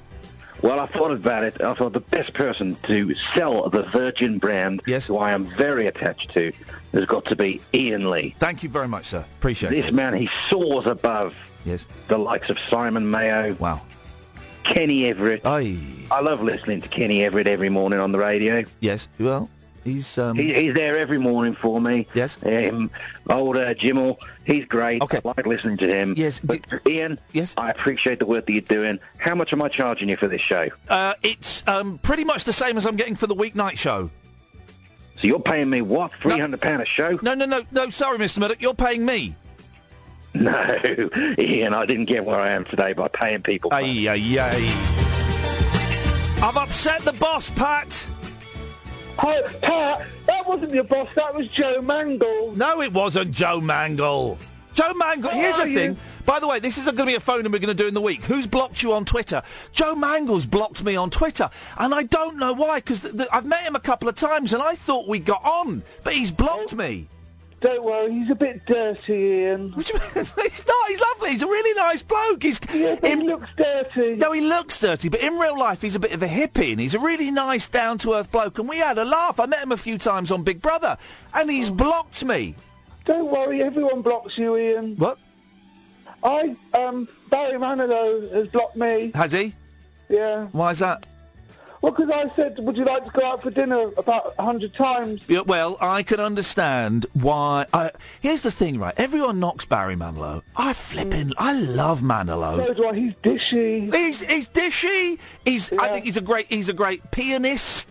Well, I thought about it. I thought the best person to sell the Virgin brand, who I am very attached to, has got to be Iain Lee. Thank you very much, sir. Appreciate it. This man, he soars above the likes of Simon Mayo. Wow. Kenny Everett. Aye. I love listening to Kenny Everett every morning on the radio. Yes, well, he's there every morning for me. Yes. Old Jimmel, he's great. Okay. I like listening to him. Yes. But Ian, I appreciate the work that you're doing. How much am I charging you for this show? It's pretty much the same as I'm getting for the weeknight show. So you're paying me what? £300 a show? No, sorry, Mr. Murdoch, you're paying me. No, Ian, I didn't get where I am today by paying people. Aye. I've upset the boss, Pat. Hi, Pat, that wasn't your boss, that was Joe Mangle. No, it wasn't Joe Mangle. Joe Mangle, here's the thing. By the way, this is going to be a phone-in we're going to do in the week. Who's blocked you on Twitter? Joe Mangle's blocked me on Twitter, and I don't know why, because I've met him a couple of times, and I thought we got on, but he's blocked me. Don't worry, he's a bit dirty, Ian. What do you mean? He's not, he's lovely, he's a really nice bloke. He looks dirty. No, he looks dirty, but in real life he's a bit of a hippie, and he's a really nice, down-to-earth bloke, and we had a laugh. I met him a few times on Big Brother, and he's blocked me. Don't worry, everyone blocks you, Ian. What? Barry Manilow has blocked me. Has he? Yeah. Why is that? Well, because I said, would you like to go out for dinner about 100 times? Yeah, well, I can understand why. Here's the thing, right? Everyone knocks Barry Manilow. I love Manilow. So do I. He's dishy. He's dishy. I think he's a great pianist.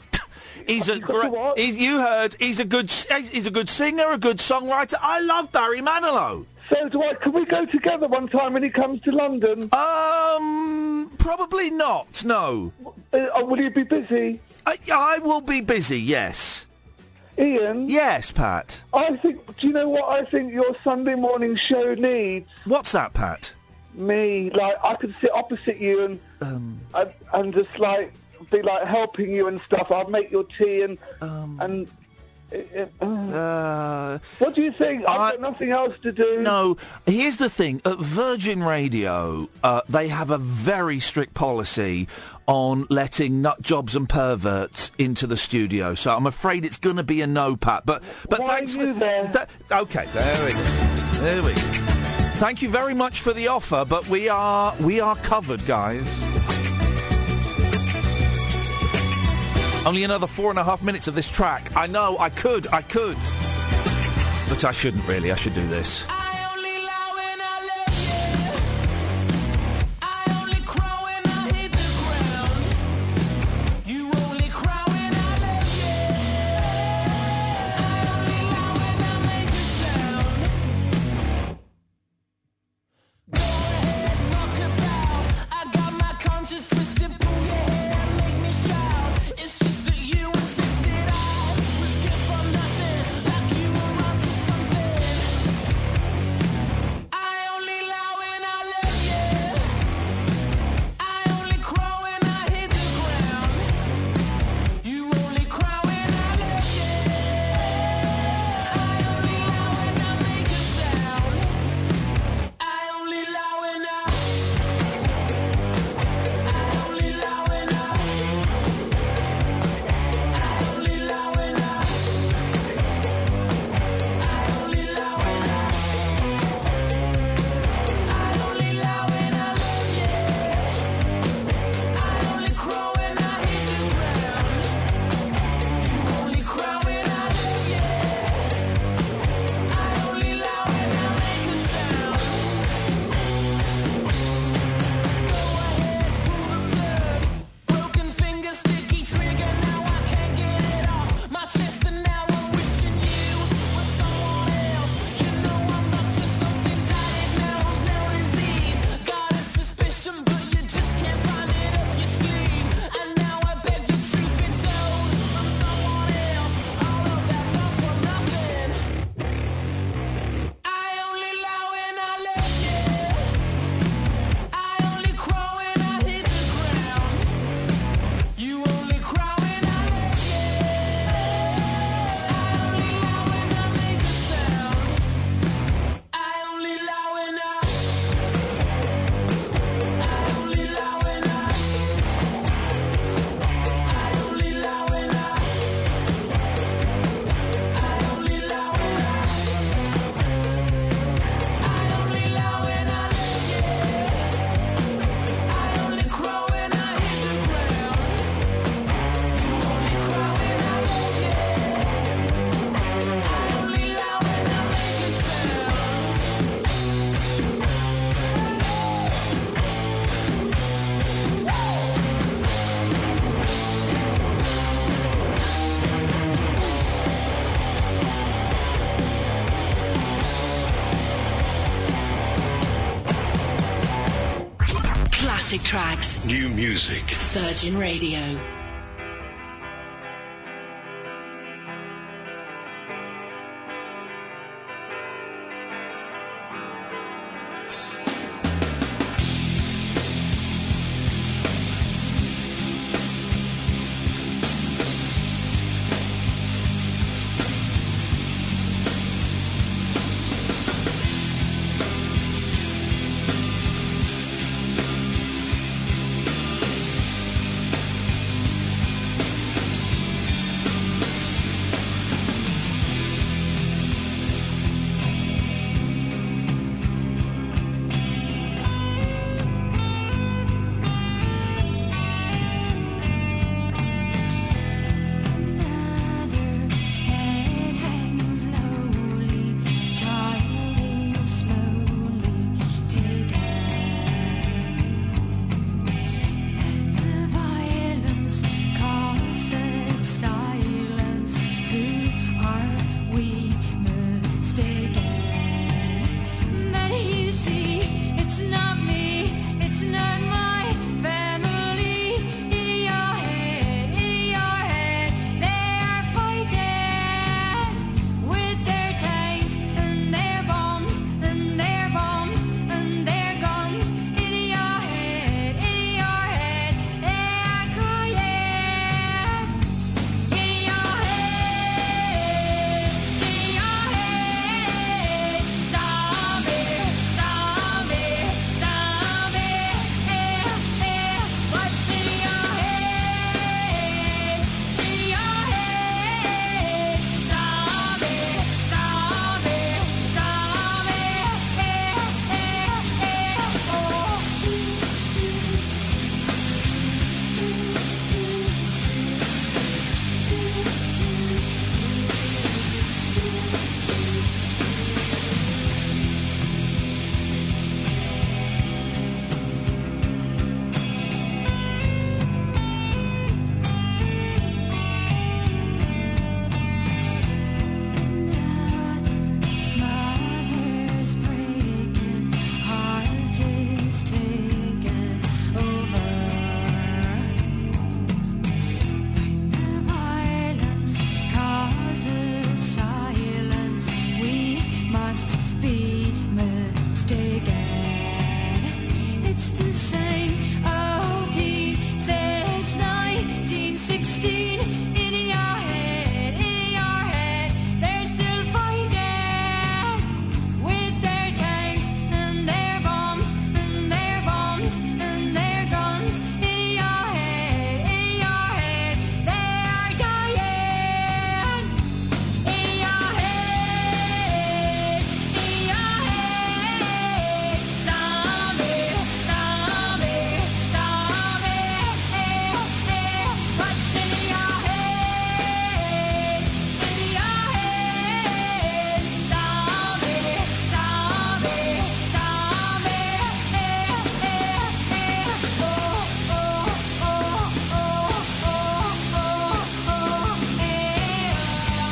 He's a great. You heard. He's a good singer, a good songwriter. I love Barry Manilow. So do I. Can we go together one time when he comes to London? Probably not. No. Will you be busy? I will be busy. Yes. Ian. Yes, Pat. Do you know what I think your Sunday morning show needs? What's that, Pat? Me. Like I could sit opposite you and just like be like helping you and stuff. I'd make your tea and. What do you think? I've got nothing else to do. No, here's the thing. At Virgin Radio, they have a very strict policy on letting nut jobs and perverts into the studio. So I'm afraid it's going to be a no, Pat. But thanks for that. Okay, there we go. There we go. Thank you very much for the offer, but we are covered, guys. Only another 4.5 minutes of this track. I know, I could. But I shouldn't really. I should do this. classic tracks. New music. Virgin Radio.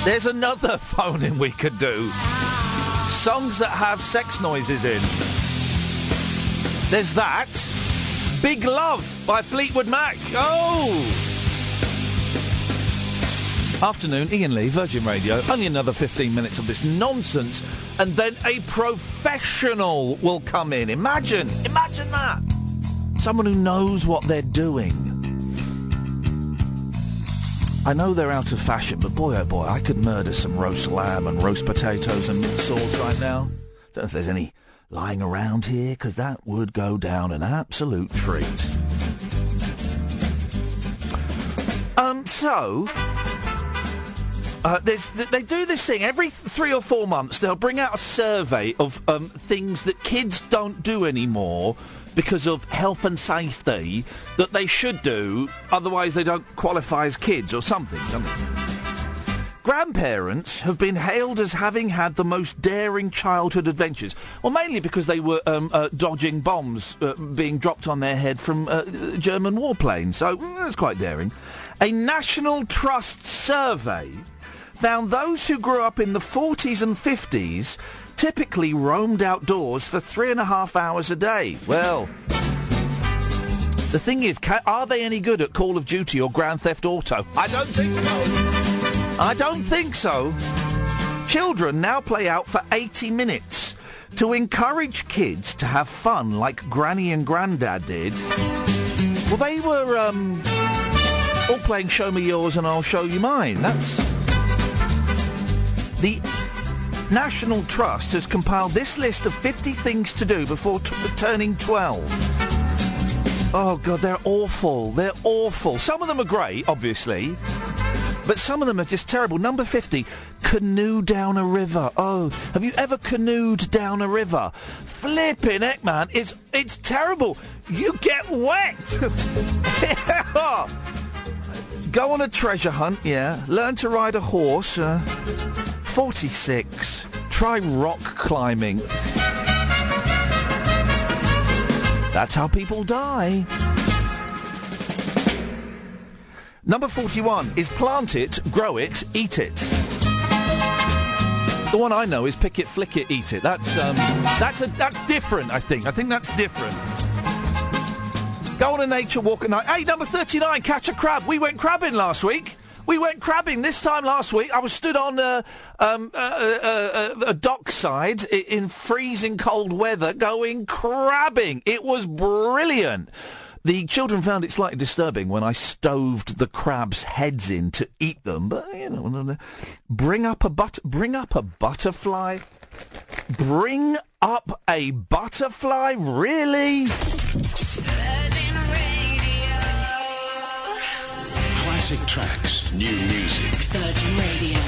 There's another phone-in we could do. Songs that have sex noises in. There's that. Big Love by Fleetwood Mac. Oh! Afternoon, Iain Lee, Virgin Radio. Only another 15 minutes of this nonsense, and then a professional will come in. Imagine that. Someone who knows what they're doing. I know they're out of fashion, but boy, oh boy, I could murder some roast lamb and roast potatoes and mint sauce right now. Don't know if there's any lying around here, because that would go down an absolute treat. They do this thing every 3 or 4 months. They'll bring out a survey of things that kids don't do anymore because of health and safety that they should do, otherwise they don't qualify as kids or something. Grandparents have been hailed as having had the most daring childhood adventures, well, mainly because they were dodging bombs being dropped on their head from German warplanes, so that's quite daring. A National Trust survey found those who grew up in the 40s and 50s typically roamed outdoors for 3.5 hours a day. Well, The thing is, are they any good at Call of Duty or Grand Theft Auto? I don't think so. I don't think so. Children now play out for 80 minutes to encourage kids to have fun like Granny and Grandad did. Well, they were all playing Show Me Yours and I'll Show You Mine. That's... The National Trust has compiled this list of 50 things to do before turning 12. Oh, God, they're awful. They're awful. Some of them are great, obviously, but some of them are just terrible. Number 50, canoe down a river. Oh, have you ever canoed down a river? Flippin' heck, man. It's terrible. You get wet. Go on a treasure hunt, yeah. Learn to ride a horse. 46. Try rock climbing. That's how people die. Number 41 is plant it, grow it, eat it. The one I know is pick it, flick it, eat it. That's different, I think. I think that's different. Go on a nature walk at night. Hey, number 39, catch a crab. We went crabbing last week. We went crabbing this time last week. I was stood on a dockside in freezing cold weather going crabbing. It was brilliant. The children found it slightly disturbing when I stoved the crabs' heads in to eat them. But, you know, bring up a butterfly. Bring up a butterfly? Really? Classic tracks, new music. Virgin Radio.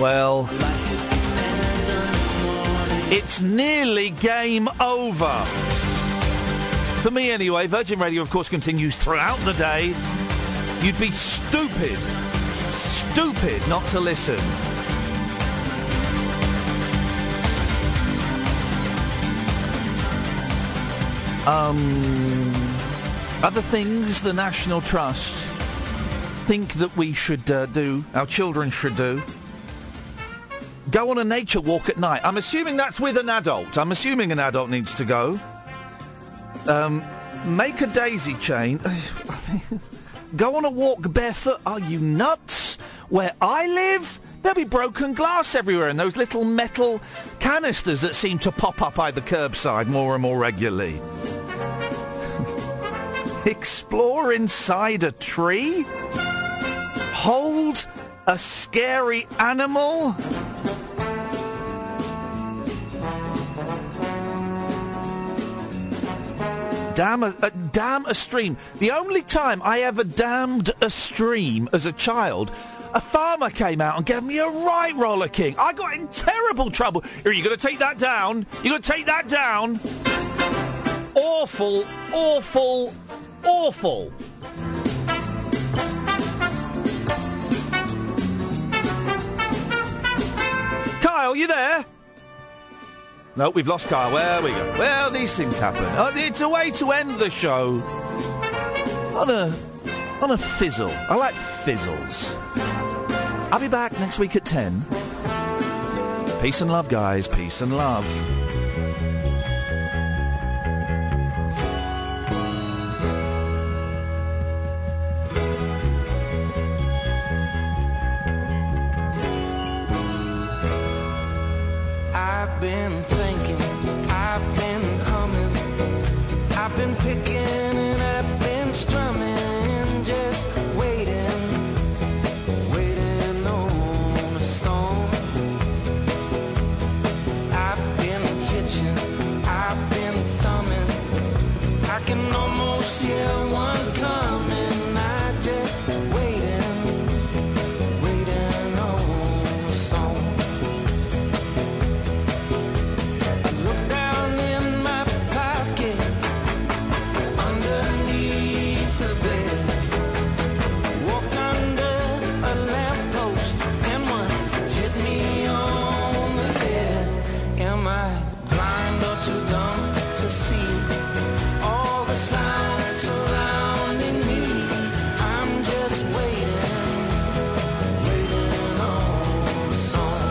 Well, it's nearly game over. For me, anyway. Virgin Radio, of course, continues throughout the day. You'd be stupid not to listen. Other things the National Trust think that we should do, our children should do. Go on a nature walk at night. I'm assuming that's with an adult. I'm assuming an adult needs to go. Make a daisy chain. Go on a walk barefoot. Are you nuts? Where I live, there'll be broken glass everywhere and those little metal canisters that seem to pop up by the curbside more and more regularly. Explore inside a tree? Hold a scary animal? Dam a stream. The only time I ever dammed a stream as a child, a farmer came out and gave me a right rollicking. I got in terrible trouble. Are you going to take that down? You going to take that down? Awful, awful, awful. Kyle, you there? No, we've lost Kyle. There we go. Well, these things happen. It's a way to end the show on a fizzle. I like fizzles. I'll be back next week at 10. Peace and love, guys. Peace and love. I've been thinking, I've been humming, I've been picking and I've been strumming, just waiting on a song. I've been pitching, I've been thumbing, I can almost hear one coming, I just waiting on a song. Look down in my pocket, underneath the bed. Walk under a lamppost, and one hit me on the head. Am I blind or too dumb to see all the sounds surrounding me? I'm just waiting on a song.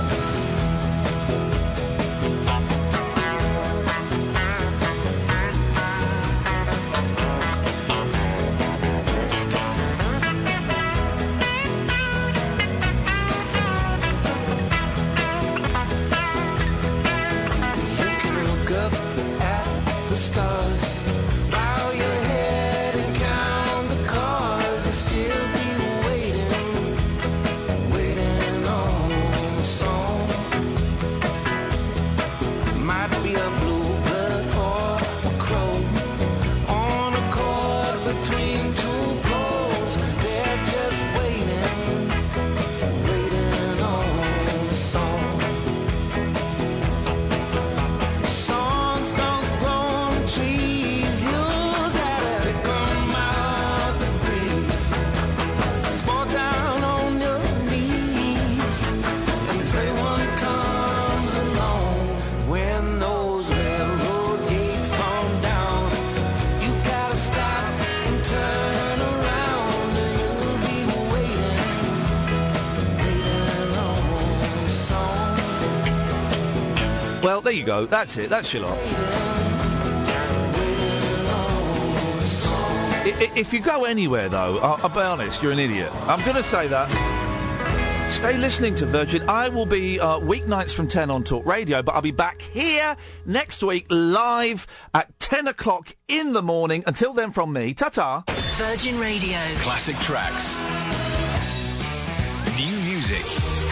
You can look up at the stars, bow your head and count the cars, and still be waiting on a song. Might be a bluebird or a crow on a chord between two poles. They're just waiting on a song. Songs don't grow on trees, you gotta pick 'em out the breeze. Fall down on your knees and pray one comes along. When those railroad gates come down, you gotta stop and turn around, and you'll be waiting on a song. Well, there you go. That's it. That's your lot. If you go anywhere, though, I'll be honest, you're an idiot. I'm going to say that. Stay listening to Virgin. I will be weeknights from 10 on Talk Radio, but I'll be back here next week live at 10 o'clock in the morning. Until then, from me, ta-ta. Virgin Radio. Classic tracks.